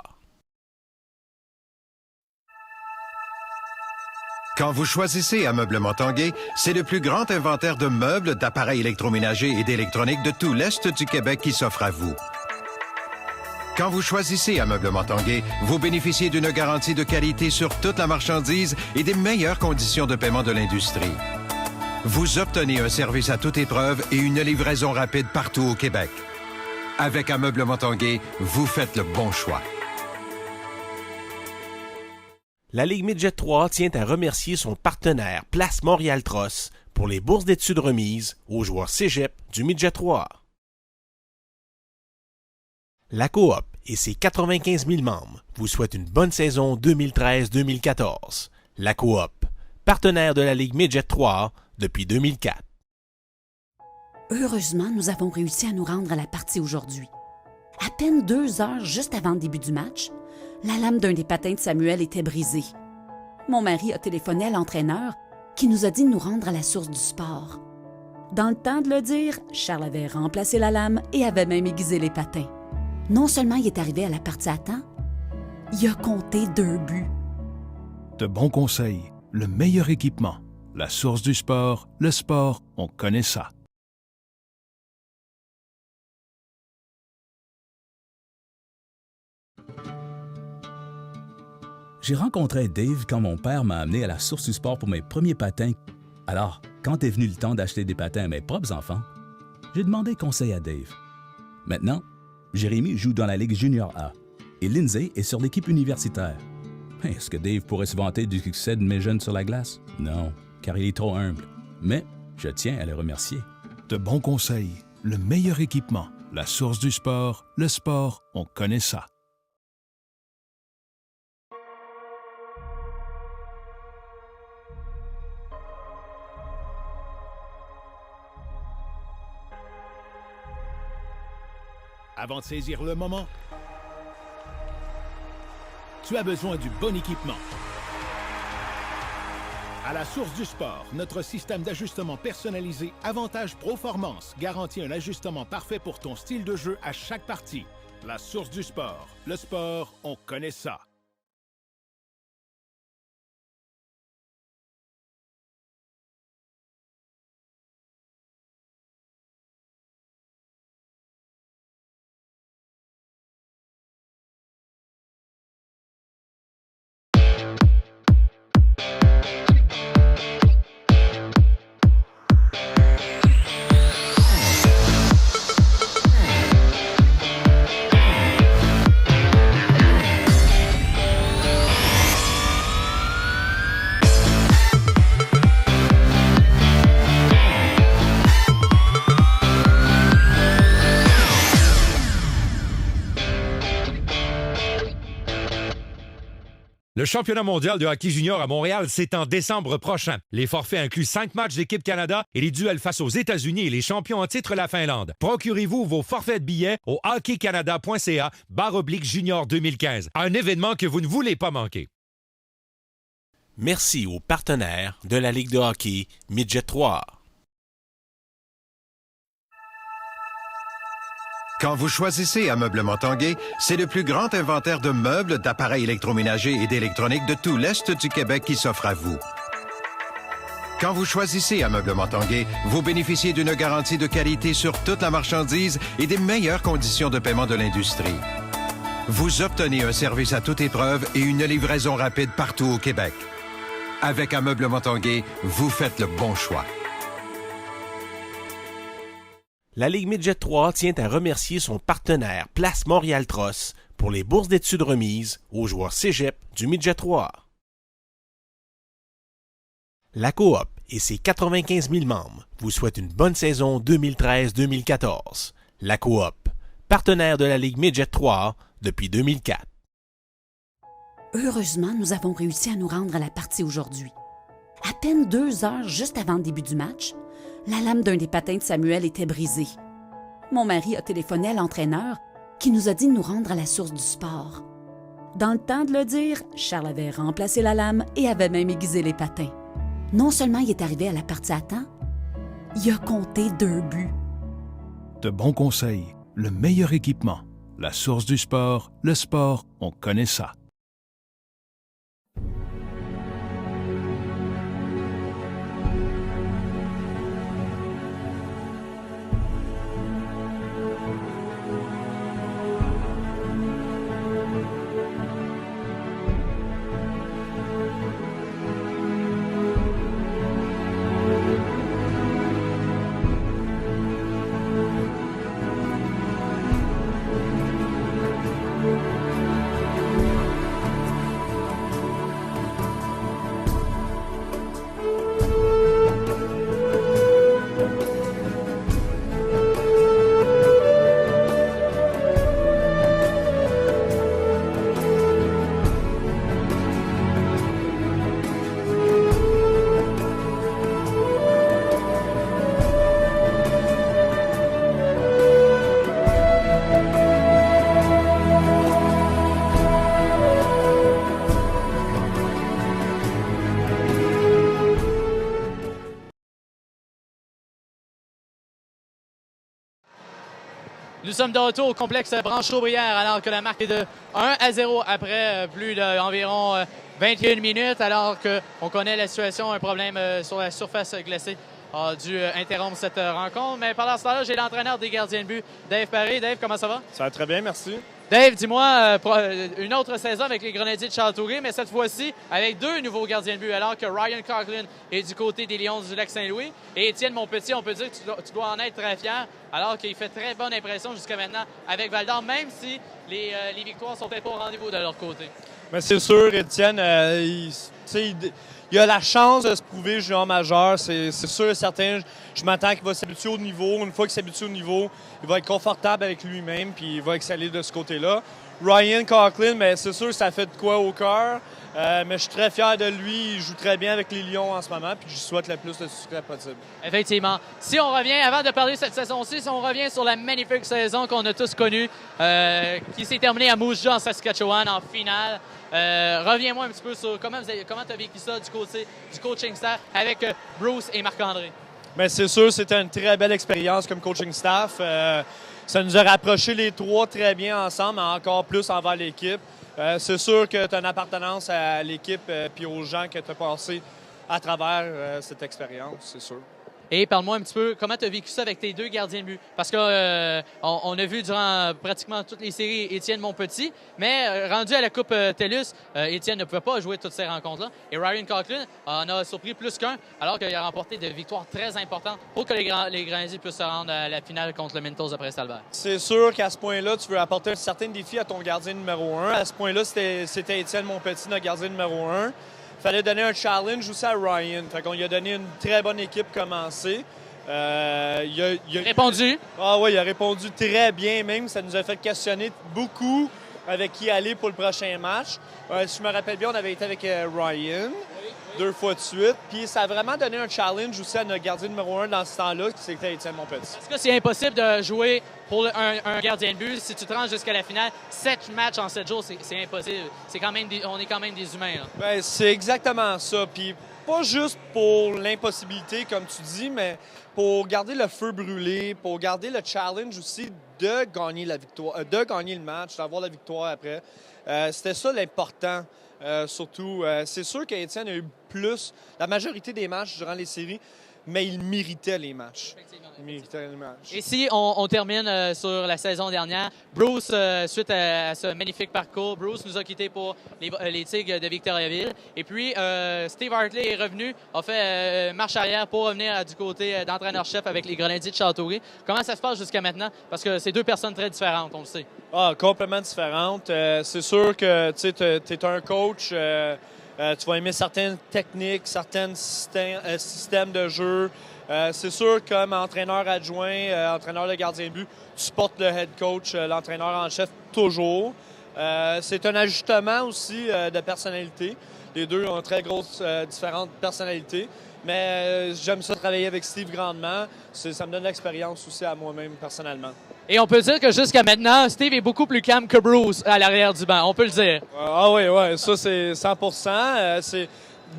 Quand vous choisissez Ameublement Tanguay, c'est le plus grand inventaire de meubles, d'appareils électroménagers et d'électronique de tout l'Est du Québec qui s'offre à vous. Quand vous choisissez Ameublement Tanguay, vous bénéficiez d'une garantie de qualité sur toute la marchandise et des meilleures conditions de paiement de l'industrie. Vous obtenez un service à toute épreuve et une livraison rapide partout au Québec. Avec Ameublement Tanguay, vous faites le bon choix.
La Ligue Midget 3 tient à remercier son partenaire Place Montréal Tross pour les bourses d'études remises aux joueurs cégep du Midget 3. La Coop et ses 95 000 membres vous souhaitent une bonne saison 2013-2014. La Coop, partenaire de la Ligue Midget 3 depuis 2004.
Heureusement, nous avons réussi à nous rendre à la partie aujourd'hui. À peine 2 heures juste avant le début du match, la lame d'un des patins de Samuel était brisée. Mon mari a téléphoné à l'entraîneur qui nous a dit de nous rendre à la source du sport. Dans le temps de le dire, Charles avait remplacé la lame et avait même aiguisé les patins. Non seulement il est arrivé à la partie à temps, il a compté 2 buts.
De bons conseils, le meilleur équipement, la source du sport, le sport, on connaît ça.
J'ai rencontré Dave quand mon père m'a amené à la source du sport pour mes premiers patins. Alors, quand est venu le temps d'acheter des patins à mes propres enfants, j'ai demandé conseil à Dave. Maintenant, Jérémy joue dans la Ligue Junior A et Lindsay est sur l'équipe universitaire. Est-ce que Dave pourrait se vanter du succès de mes jeunes sur la glace? Non, car il est trop humble. Mais je tiens à le remercier.
De bons conseils, le meilleur équipement, la source du sport, le sport, on connaît ça. Avant de saisir le moment, tu as besoin du bon équipement. À la source du sport, notre système d'ajustement personnalisé Avantage Proformance garantit un ajustement parfait pour ton style de jeu à chaque partie. La source du sport, le sport, on connaît ça.
Le championnat mondial de hockey junior à Montréal, c'est en décembre prochain. Les forfaits incluent 5 matchs d'équipe Canada et les duels face aux États-Unis et les champions en titre la Finlande. Procurez-vous vos forfaits de billets au hockeycanada.ca/junior 2015. Un événement que vous ne voulez pas manquer.
Merci aux partenaires de la Ligue de hockey Midget 3.
Quand vous choisissez Ameublement Tanguay, c'est le plus grand inventaire de meubles, d'appareils électroménagers et d'électronique de tout l'Est du Québec qui s'offre à vous. Quand vous choisissez Ameublement Tanguay, vous bénéficiez d'une garantie de qualité sur toute la marchandise et des meilleures conditions de paiement de l'industrie. Vous obtenez un service à toute épreuve et une livraison rapide partout au Québec. Avec Ameublement Tanguay, vous faites le bon choix.
La Ligue Midget 3 tient à remercier son partenaire Place Montréal Tross pour les bourses d'études remises aux joueurs cégep du Midget 3. La Coop et ses 95 000 membres vous souhaitent une bonne saison 2013-2014. La Coop, partenaire de la Ligue Midget 3 depuis 2004.
Heureusement, nous avons réussi à nous rendre à la partie aujourd'hui. À peine 2 heures juste avant le début du match, la lame d'un des patins de Samuel était brisée. Mon mari a téléphoné à l'entraîneur qui nous a dit de nous rendre à la source du sport. Dans le temps de le dire, Charles avait remplacé la lame et avait même aiguisé les patins. Non seulement il est arrivé à la partie à temps, il a compté 2 buts.
De bons conseils, le meilleur équipement, la source du sport, le sport, on connaît ça.
Nous sommes de retour au complexe Branche-Aubrière alors que la marque est de 1-0 après plus d'environ 21 minutes alors qu'on connaît la situation, un problème sur la surface glacée a dû interrompre cette rencontre. Mais pendant ce temps-là, j'ai l'entraîneur des gardiens de but, Dave Paré. Dave, comment ça va?
Ça va très bien, merci.
Dave, dis-moi, une autre saison avec les Grenadiers de Châteauguay, mais cette fois-ci avec 2 nouveaux gardiens de but, alors que Ryan Coughlin est du côté des Lions du Lac-Saint-Louis. Et Étienne Montpetit, on peut dire que tu dois en être très fier, alors qu'il fait très bonne impression jusqu'à maintenant avec Val-d'Or, même si les victoires sont peut-être pas au rendez-vous de leur côté.
Mais c'est sûr, Étienne, il a la chance de se prouver junior majeur. C'est sûr et certain. Je m'attends qu'il va s'habituer au niveau. Une fois qu'il s'habitue au niveau, il va être confortable avec lui-même puis il va exceller de ce côté-là. Ryan Coughlin, mais c'est sûr que ça fait de quoi au cœur. Mais je suis très fier de lui. Il joue très bien avec les Lions en ce moment puis je lui souhaite le plus de succès possible.
Effectivement. Si on revient, avant de parler de cette saison-ci, si on revient sur la magnifique saison qu'on a tous connue, qui s'est terminée à Moose Jaw en Saskatchewan en finale. Reviens-moi un petit peu sur comment tu as vécu ça du côté du coaching staff avec Bruce et Marc-André.
Bien, c'est sûr, c'était une très belle expérience comme coaching staff. Ça nous a rapprochés les 3 très bien ensemble, mais encore plus envers l'équipe. C'est sûr que tu as une appartenance à l'équipe et aux gens que tu as passés à travers cette expérience, c'est sûr.
Et parle-moi un petit peu, comment tu as vécu ça avec tes 2 gardiens de but? Parce qu'on on a vu durant pratiquement toutes les séries Étienne Montpetit, mais rendu à la Coupe TELUS, Étienne ne pouvait pas jouer toutes ces rencontres-là. Et Ryan Coughlin en a surpris plus qu'un, alors qu'il a remporté des victoires très importantes pour que les Grenadiers puissent se rendre à la finale contre le Mintos après Salvaire.
C'est sûr qu'à ce point-là, tu veux apporter un certain défi à ton gardien numéro 1. À ce point-là, c'était Étienne Montpetit, notre gardien numéro 1. Il fallait donner un challenge aussi à Ryan. Fait qu'on lui a donné une très bonne équipe commencée. Il a
répondu?
Ah oui, il a répondu très bien même. Ça nous a fait questionner beaucoup avec qui aller pour le prochain match. Si je me rappelle bien, on avait été avec Ryan 2 fois de suite. Puis ça a vraiment donné un challenge aussi à notre gardien numéro 1 dans ce temps-là, qui c'était Étienne Montpetit.
Est-ce que c'est impossible de jouer pour un gardien de but si tu te rends jusqu'à la finale? 7 matchs en 7 jours, c'est impossible. On est quand même des humains.
Bien, c'est exactement ça. Puis pas juste pour l'impossibilité, comme tu dis, mais pour garder le feu brûlé, pour garder le challenge aussi de gagner la victoire, de gagner le match, d'avoir la victoire après. C'était ça l'important. Surtout, c'est sûr qu'Étienne a eu plus, la majorité des matchs durant les séries, mais il méritait les matchs. Il méritait les matchs.
Et si on termine sur la saison dernière, Bruce, suite à ce magnifique parcours, Bruce nous a quittés pour les Tigres de Victoriaville. Et puis, Steve Hartley est revenu, a fait marche arrière pour revenir du côté d'entraîneur-chef avec les Grenadiers de Châteauguay. Comment ça se passe jusqu'à maintenant? Parce que c'est 2 personnes très différentes, on le sait.
Ah, complètement différentes. C'est sûr que tu es un coach. Tu vas aimer certaines techniques, certains systèmes de jeu. C'est sûr, comme entraîneur adjoint, entraîneur de gardien de but, tu portes le head coach, l'entraîneur en chef, toujours. C'est un ajustement aussi de personnalité. Les 2 ont très grosses différentes personnalités. Mais j'aime ça travailler avec Steve grandement. Ça me donne l'expérience aussi à moi-même, personnellement.
Et on peut dire que jusqu'à maintenant, Steve est beaucoup plus calme que Bruce à l'arrière du banc. On peut le dire.
Ah oui, ça c'est 100%. C'est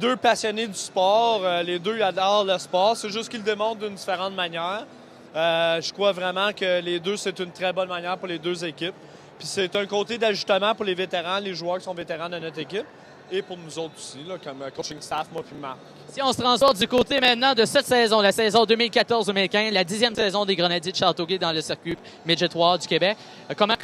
2 passionnés du sport. Les 2 adorent le sport. C'est juste qu'ils le démontrent d'une différente manière. Je crois vraiment que les 2, c'est une très bonne manière pour les 2 équipes. Puis c'est un côté d'ajustement pour les vétérans, les joueurs qui sont vétérans de notre équipe. Et pour nous autres aussi, là, comme coaching staff, moi puis Marc.
Si on se transporte du côté maintenant de cette saison, la saison 2014-2015, la 10e saison des Grenadiers de Châteauguay dans le circuit Midget 3 du Québec, comment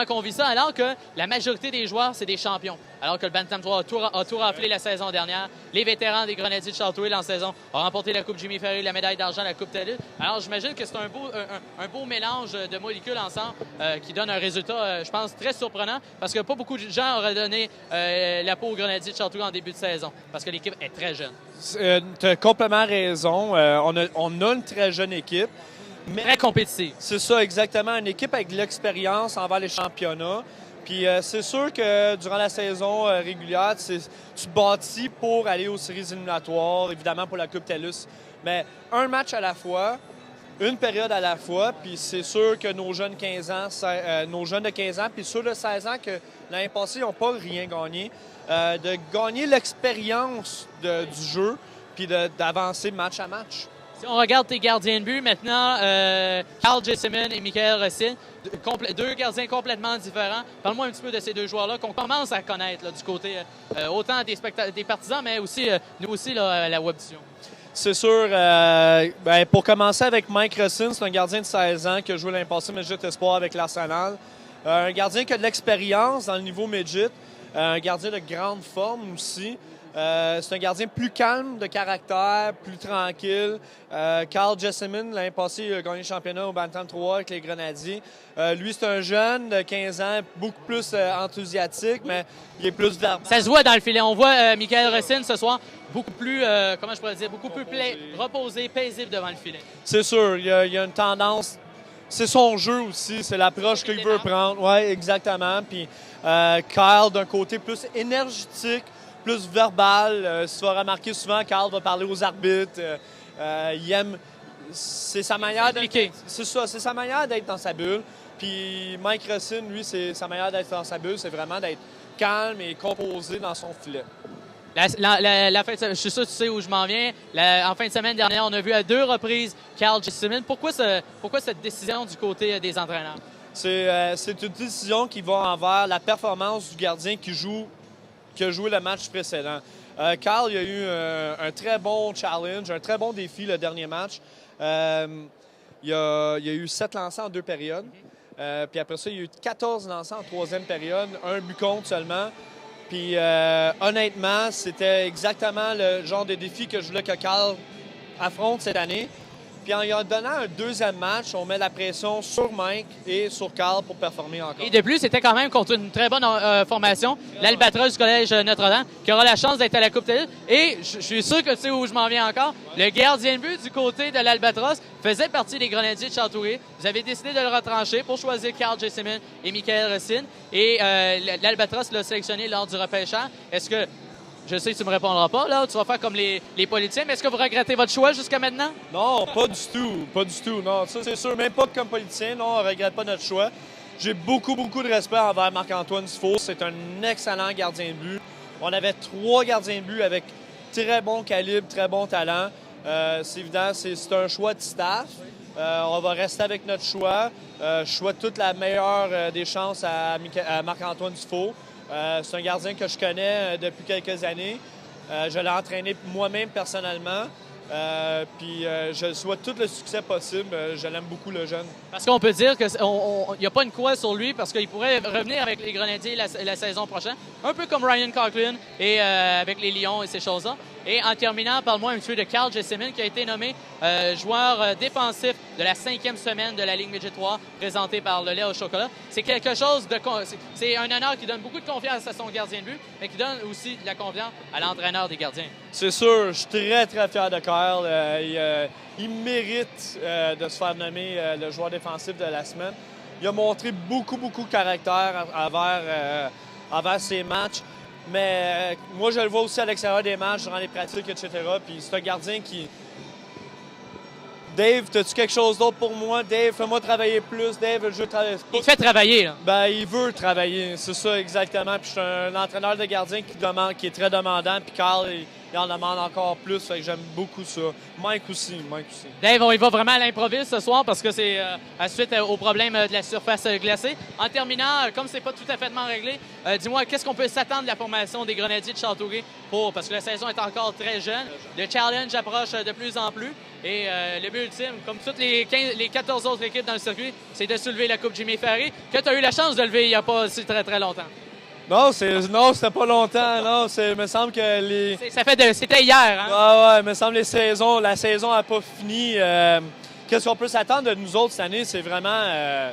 qu'on vit ça alors que la majorité des joueurs, c'est des champions? Alors que le Bantam 3 a tout raflé la saison dernière. Les vétérans des Grenadiers de Châteauguay l'an saison ont remporté la Coupe Jimmy Ferry, la médaille d'argent, la Coupe TELUS. Alors j'imagine que c'est un beau mélange de molécules ensemble qui donne un résultat, je pense, très surprenant parce que pas beaucoup de gens auraient donné la peau aux Grenadiers de Châteauguay en début de saison parce que l'équipe est très jeune.
Tu as complètement raison. On a une très jeune équipe.
Mais très compétitive.
C'est ça, exactement. Une équipe avec de l'expérience envers les championnats. Puis c'est sûr que durant la saison régulière, tu te bâtis pour aller aux séries éliminatoires, évidemment pour la Coupe TELUS. Mais un match à la fois, une période à la fois, puis c'est sûr que nos jeunes de 15 ans, puis ceux de 16 ans que l'année passée n'ont pas rien gagné, de gagner l'expérience du jeu, puis d'avancer match à match.
Si on regarde tes gardiens de but, maintenant, Carl Jesseman et Michael Racine, deux gardiens complètement différents. Parle-moi un petit peu de ces deux joueurs-là qu'on commence à connaître là, du côté autant des partisans, mais aussi nous aussi là, à la web-diffusion.
C'est sûr. Pour commencer avec Mike Racine, c'est un gardien de 16 ans qui a joué l'année passée Midget Espoir avec l'Arsenal. Un gardien qui a de l'expérience dans le niveau Midget. Un gardien de grande forme aussi. C'est un gardien plus calme de caractère, plus tranquille. Carl Jesseman, l'année passée, il a gagné le championnat au Bantam 3 avec les Grenadiers. Lui, c'est un jeune de 15 ans, beaucoup plus enthousiastique, mais il est plus verbal.
Ça se voit dans le filet. On voit Michael Racine ce soir beaucoup plus, comment je pourrais dire, beaucoup plus reposé, paisible devant le filet.
C'est sûr, il y a une tendance. C'est son jeu aussi, c'est l'approche qu'il veut prendre. Oui, exactement. Puis Kyle, d'un côté plus énergétique, plus verbal. Si tu vas remarquer souvent, Kyle va parler aux arbitres. Il aime. C'est sa manière d'être. C'est ça, c'est sa manière d'être dans sa bulle. Puis Mike Racine, lui, c'est sa manière d'être dans sa bulle, c'est vraiment d'être calme et composé dans son filet.
Je suis sûr que tu sais où je m'en viens. En fin de semaine dernière, on a vu à 2 reprises Carl Jesseman. Pourquoi cette décision du côté des entraîneurs?
C'est une décision qui va envers la performance du gardien qui a joué le match précédent. Carl, il a eu un très bon challenge, un très bon défi le dernier match. Il y a eu 7 lancers en 2 périodes. Puis après ça, il y a eu 14 lancers en 3e période, un but contre seulement. Puis honnêtement, c'était exactement le genre de défi que je voulais que Carl affronte cette année. Puis en lui donnant un 2e match, on met la pression sur Mike et sur Carl pour performer encore.
Et de plus, c'était quand même contre une très bonne formation, l'Albatros du Collège Notre-Dame, qui aura la chance d'être à la Coupe Télé. Et je suis sûr que tu sais où je m'en viens encore. Le gardien de but du côté de l'Albatros faisait partie des Grenadiers de Châteauguay. Vous avez décidé de le retrancher pour choisir Carl Jesseman et Michael Racine. Et l'Albatros l'a sélectionné lors du repêchage. Est-ce que... Je sais que tu ne me répondras pas, là. Tu vas faire comme les politiciens. Mais est-ce que vous regrettez votre choix jusqu'à maintenant?
Non, pas du tout. Pas du tout, non. Ça, c'est sûr. Même pas comme politicien, non, on ne regrette pas notre choix. J'ai beaucoup de respect envers Marc-Antoine Dufault. C'est un excellent gardien de but. On avait 3 gardiens de but avec très bon calibre, très bon talent. C'est évident, c'est un choix de staff. On va rester avec notre choix. Je souhaite toute la meilleure des chances à Marc-Antoine Dufault. C'est un gardien que je connais depuis quelques années. Je l'ai entraîné moi-même personnellement. Puis je souhaite tout le succès possible. Je l'aime beaucoup, le jeune.
Parce qu'on peut dire qu'il n'y a pas une croix sur lui parce qu'il pourrait revenir avec les Grenadiers la saison prochaine. Un peu comme Ryan Coughlin et avec les Lions et ces choses-là. Et en terminant, parle-moi un petit peu de Carl Jesseman qui a été nommé joueur défensif de la 5e semaine de la Ligue Midget 3 présentée par le lait au chocolat. C'est quelque chose de... C'est un honneur qui donne beaucoup de confiance à son gardien de but, mais qui donne aussi de la confiance à l'entraîneur des gardiens.
C'est sûr, je suis très fier de Carl. Il mérite de se faire nommer le joueur défensif de la semaine. Il a montré beaucoup de caractère envers ses matchs. Mais moi, je le vois aussi à l'extérieur des matchs, durant les pratiques, etc. Puis c'est un gardien qui... Dave, as-tu quelque chose d'autre pour moi? Dave, fais-moi travailler plus. Dave, je veux travailler.
Il fait travailler, là.
Ben, il veut travailler, c'est ça, exactement. Puis je suis un entraîneur de gardien qui est très demandant. Puis Carl, il en demande encore plus. Fait que j'aime beaucoup ça. Mike aussi.
Dave, on y va vraiment à l'improviste ce soir parce que c'est à suite au problème de la surface glacée. En terminant, comme c'est pas tout à fait réglé, dis-moi, qu'est-ce qu'on peut s'attendre de la formation des Grenadiers de Châteauguay parce que la saison est encore très jeune. Le challenge approche de plus en plus. Et le but ultime, comme toutes les 14 autres équipes dans le circuit, c'est de soulever la Coupe Jimmy Ferry, que tu as eu la chance de lever il n'y a pas si très longtemps.
Non, c'était pas longtemps. Non, il me semble que les...
C'était hier, hein?
Ouais, il me semble que la saison n'a pas fini. Qu'est-ce qu'on peut s'attendre de nous autres cette année? C'est vraiment...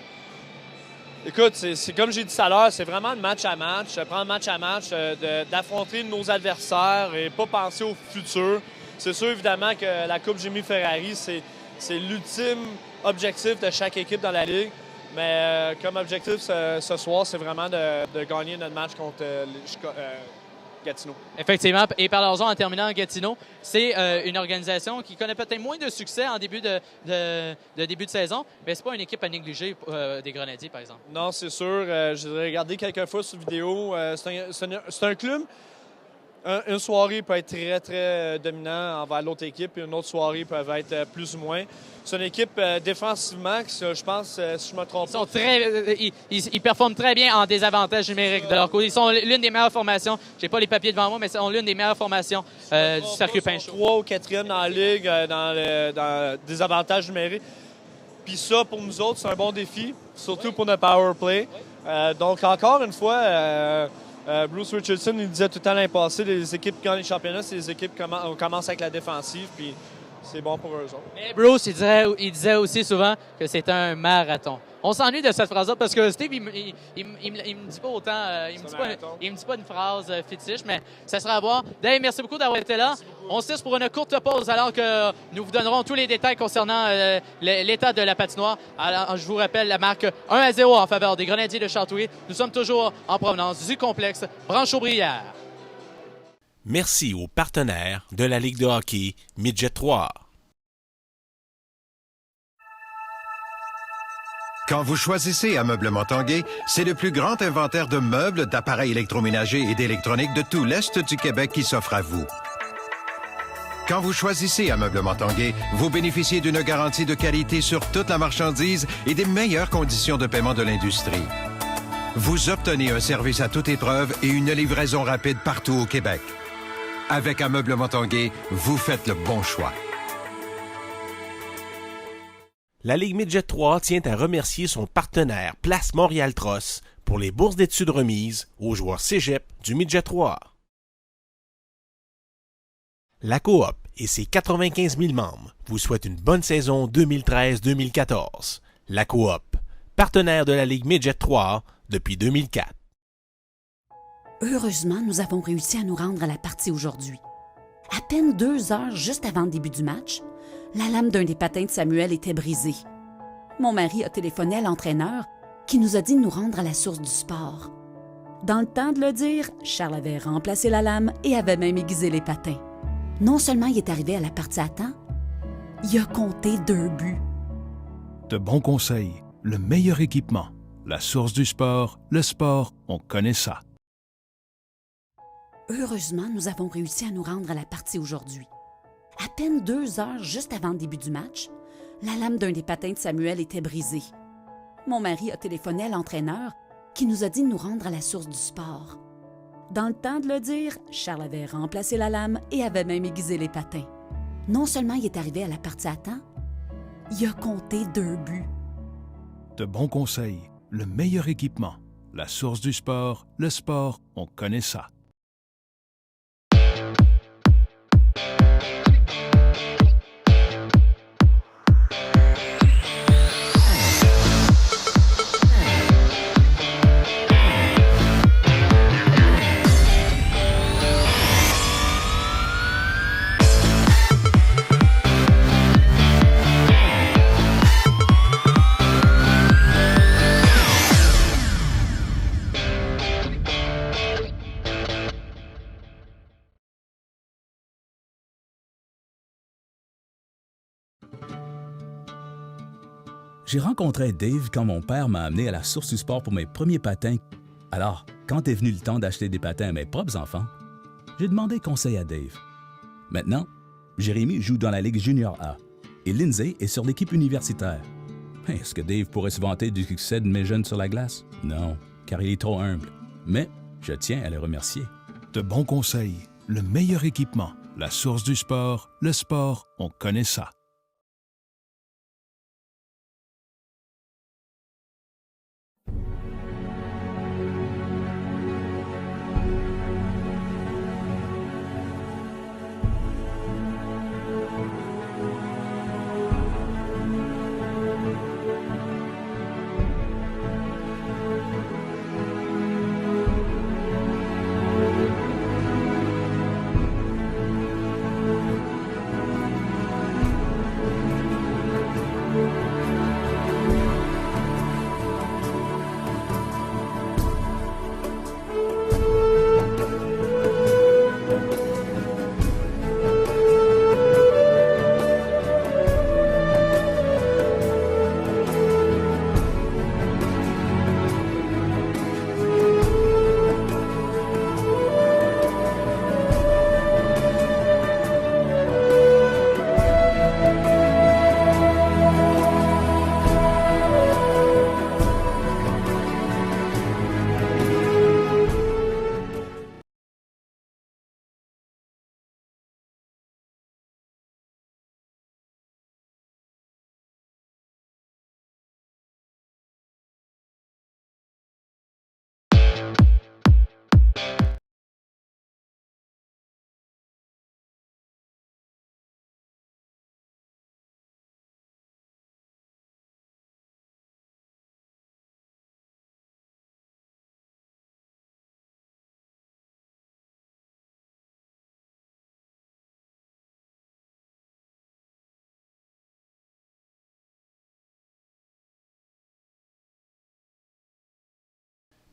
Écoute, c'est comme j'ai dit tout à l'heure, c'est vraiment de match à match, prendre match à match, d'affronter nos adversaires et pas penser au futur. C'est sûr, évidemment, que la Coupe Jimmy Ferrari, c'est l'ultime objectif de chaque équipe dans la Ligue. Mais comme objectif ce soir, c'est vraiment de gagner notre match contre Gatineau.
Effectivement. Et parlons-en en terminant, Gatineau, c'est une organisation qui connaît peut-être moins de succès en début de saison, mais c'est pas une équipe à négliger des Grenadiers, par exemple.
Non, c'est sûr. J'ai regardé quelques fois sur vidéo. C'est un club une soirée peut être très, très dominant envers l'autre équipe et une autre soirée peut être plus ou moins. C'est une équipe défensivement, je pense, si je me trompe pas.
Ils performent très bien en désavantage numérique de leur côté. Ils sont l'une des meilleures formations. Je n'ai pas les papiers devant moi, mais ils sont l'une des meilleures formations du circuit Pinchot.
3 ou 4e dans la ligue, dans le désavantage numérique. Puis ça, pour nous autres, c'est un bon défi, surtout pour notre power play. Donc, encore une fois, Bruce Richardson, il disait tout le temps l'année passée, les équipes qui gagnent les championnats, c'est les équipes qui commencent avec la défensive, puis c'est bon pour eux autres.
Mais Bruce, il disait aussi souvent que c'était un marathon. On s'ennuie de cette phrase-là parce que Steve, il me dit pas autant, il me dit pas une phrase fétiche, mais ça sera à voir. Dave, merci beaucoup d'avoir été là. On se laisse pour une courte pause alors que nous vous donnerons tous les détails concernant l'état de la patinoire. Alors, je vous rappelle la marque 1-0 en faveur des Grenadiers de Châteauguay. Nous sommes toujours en provenance du complexe Branche-Aubrière.
Merci aux partenaires de la Ligue de hockey Midget 3.
Quand vous choisissez Ameublement Tanguay, c'est le plus grand inventaire de meubles, d'appareils électroménagers et d'électronique de tout l'Est du Québec qui s'offre à vous. Quand vous choisissez Ameublement Tanguay, vous bénéficiez d'une garantie de qualité sur toute la marchandise et des meilleures conditions de paiement de l'industrie. Vous obtenez un service à toute épreuve et une livraison rapide partout au Québec. Avec Ameublement Tanguay, vous faites le bon choix.
La Ligue Midget 3 tient à remercier son partenaire Place Montréal Tross pour les bourses d'études remises aux joueurs cégep du Midget 3. La Coop et ses 95 000 membres vous souhaitent une bonne saison 2013-2014. La Coop, partenaire de la Ligue Midget 3 depuis 2004.
Heureusement, nous avons réussi à nous rendre à la partie aujourd'hui. À peine 2 heures juste avant le début du match, la lame d'un des patins de Samuel était brisée. Mon mari a téléphoné à l'entraîneur qui nous a dit de nous rendre à la source du sport. Dans le temps de le dire, Charles avait remplacé la lame et avait même aiguisé les patins. Non seulement il est arrivé à la partie à temps, il a compté 2 buts.
De bons conseils, le meilleur équipement, la source du sport, le sport, on connaît ça.
Heureusement, nous avons réussi à nous rendre à la partie aujourd'hui. À peine 2 heures juste avant le début du match, la lame d'un des patins de Samuel était brisée. Mon mari a téléphoné à l'entraîneur qui nous a dit de nous rendre à la source du sport. Dans le temps de le dire, Charles avait remplacé la lame et avait même aiguisé les patins. Non seulement il est arrivé à la partie à temps, il a compté 2 buts.
De bons conseils, le meilleur équipement, la source du sport, le sport, on connaît ça.
J'ai rencontré Dave quand mon père m'a amené à la source du sport pour mes premiers patins. Alors, quand est venu le temps d'acheter des patins à mes propres enfants, j'ai demandé conseil à Dave. Maintenant, Jérémy joue dans la Ligue Junior A et Lindsay est sur l'équipe universitaire. Est-ce que Dave pourrait se vanter du succès de mes jeunes sur la glace? Non, car il est trop humble. Mais je tiens à le remercier.
De bons conseils, le meilleur équipement, la source du sport, le sport, on connaît ça.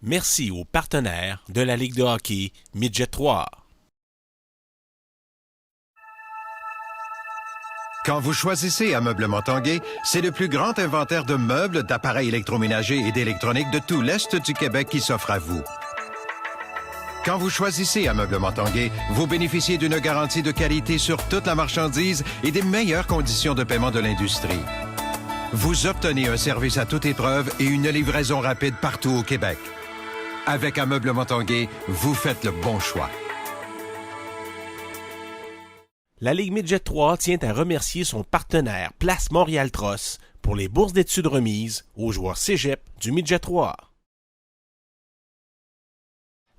Merci aux partenaires de la Ligue de hockey Midget 3.
Quand vous choisissez Ameublement Tanguay, c'est le plus grand inventaire de meubles, d'appareils électroménagers et d'électronique de tout l'Est du Québec qui s'offre à vous. Quand vous choisissez Ameublement Tanguay, vous bénéficiez d'une garantie de qualité sur toute la marchandise et des meilleures conditions de paiement de l'industrie. Vous obtenez un service à toute épreuve et une livraison rapide partout au Québec. Avec Ameublement Tanguay, vous faites le bon choix.
La Ligue Midget 3 tient à remercier son partenaire Place Montréal Tross pour les bourses d'études remises aux joueurs cégep du Midget 3.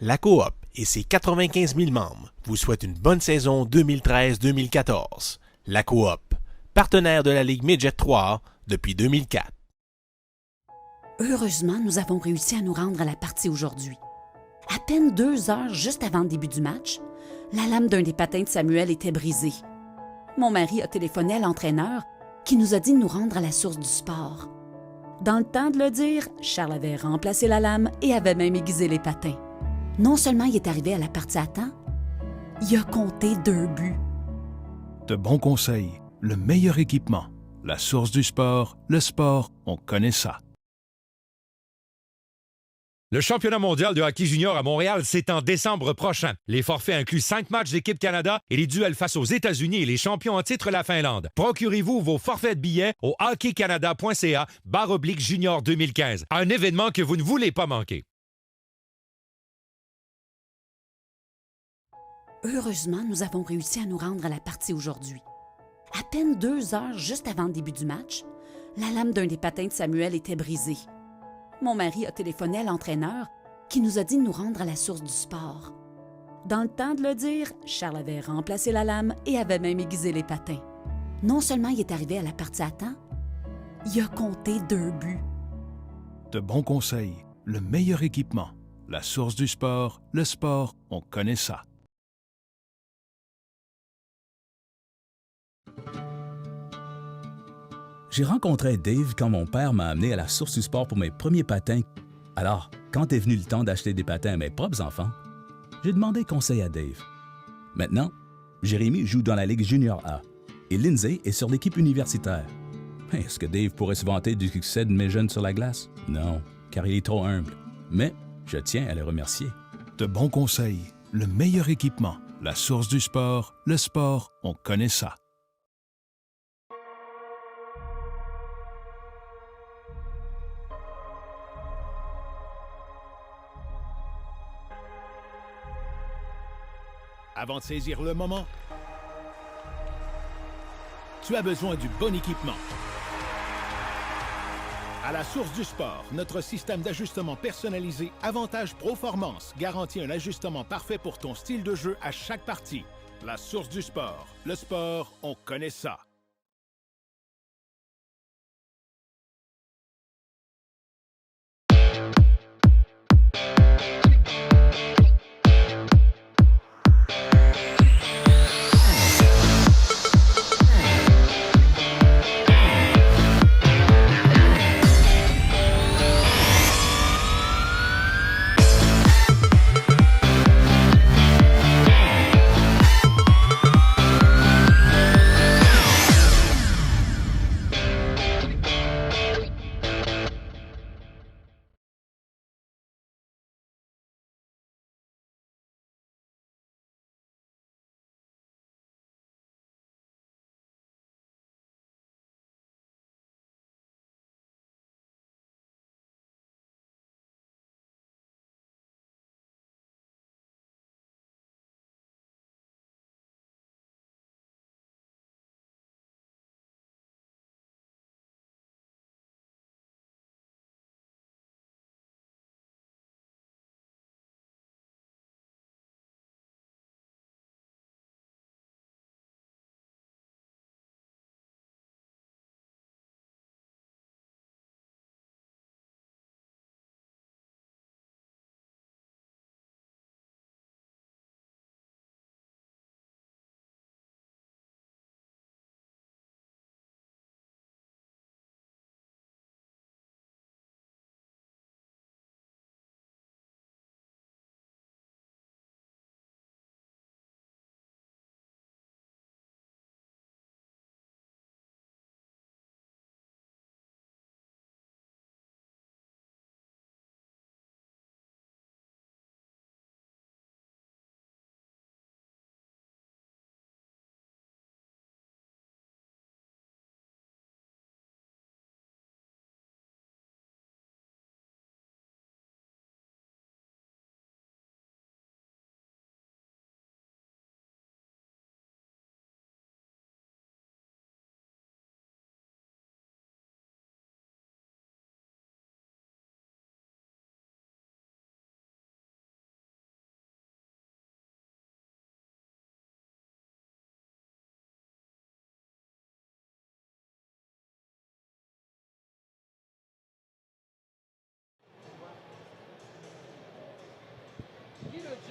La Coop et ses 95 000 membres vous souhaitent une bonne saison 2013-2014. La Coop, partenaire de la Ligue Midget 3 depuis 2004.
Heureusement, nous avons réussi à nous rendre à la partie aujourd'hui. À peine 2 heures juste avant le début du match, la lame d'un des patins de Samuel était brisée. Mon mari a téléphoné à l'entraîneur qui nous a dit de nous rendre à la source du sport. Dans le temps de le dire, Charles avait remplacé la lame et avait même aiguisé les patins. Non seulement il est arrivé à la partie à temps, il a compté 2 buts.
De bons conseils, le meilleur équipement, la source du sport, le sport, on connaît ça.
Le championnat mondial de hockey junior à Montréal, c'est en décembre prochain. Les forfaits incluent 5 matchs d'équipe Canada et les duels face aux États-Unis et les champions en titre la Finlande. Procurez-vous vos forfaits de billets au hockeycanada.ca/junior 2015. Un événement que vous ne voulez pas manquer.
Heureusement, nous avons réussi à nous rendre à la partie aujourd'hui. À peine 2 heures juste avant le début du match, la lame d'un des patins de Samuel était brisée. Mon mari a téléphoné à l'entraîneur qui nous a dit de nous rendre à la source du sport. Dans le temps de le dire, Charles avait remplacé la lame et avait même aiguisé les patins. Non seulement il est arrivé à la partie à temps, il a compté 2 buts.
De bons conseils, le meilleur équipement, la source du sport, le sport, on connaît ça.
J'ai rencontré Dave quand mon père m'a amené à la source du sport pour mes premiers patins. Alors, quand est venu le temps d'acheter des patins à mes propres enfants, j'ai demandé conseil à Dave. Maintenant, Jérémy joue dans la Ligue Junior A et Lindsay est sur l'équipe universitaire. Est-ce que Dave pourrait se vanter du succès de mes jeunes sur la glace? Non, car il est trop humble. Mais je tiens à le remercier.
De bons conseils, le meilleur équipement, la source du sport, le sport, on connaît ça. Avant de saisir le moment, tu as besoin du bon équipement. À la source du sport, notre système d'ajustement personnalisé Avantage Proformance garantit un ajustement parfait pour ton style de jeu à chaque partie. La source du sport, le sport, on connaît ça.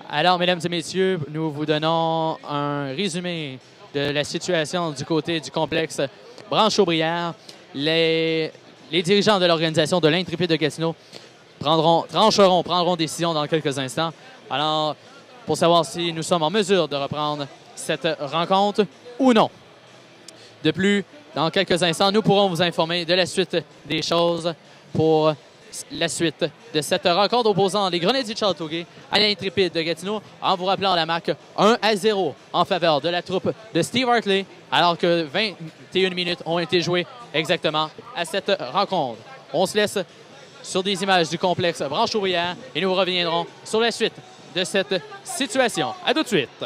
Alors, mesdames et messieurs, nous vous donnons un résumé de la situation du côté du complexe Branche-Aubrière. Les dirigeants de l'organisation de l'Intrépide de Gatineau prendront décision dans quelques instants. Alors, pour savoir si nous sommes en mesure de reprendre cette rencontre ou non. De plus, dans quelques instants, nous pourrons vous informer de la suite des choses pour la suite de cette rencontre opposant les Grenadiers de Châteauguay à l'Intrépide de Gatineau, en vous rappelant la marque 1-0 en faveur de la troupe de Steve Hartley, alors que 21 minutes ont été jouées exactement à cette rencontre. On se laisse sur des images du complexe Branche-Aubrière et nous reviendrons sur la suite de cette situation. À tout de suite!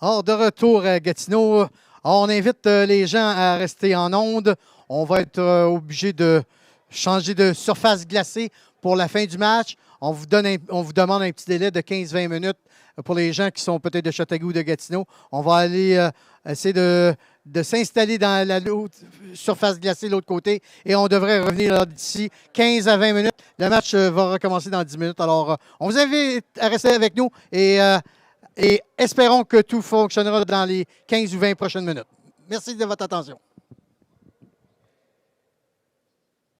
De retour à Gatineau, on invite les gens à rester en onde. On va être obligé de changer de surface glacée pour la fin du match. On vous demande un petit délai de 15-20 minutes pour les gens qui sont peut-être de Châteauguay ou de Gatineau. On va aller essayer de s'installer dans la surface glacée de l'autre côté et on devrait revenir d'ici 15 à 20 minutes. Le match va recommencer dans 10 minutes. Alors, on vous invite à rester avec nous et espérons que tout fonctionnera dans les 15 ou 20 prochaines minutes. Merci de votre attention.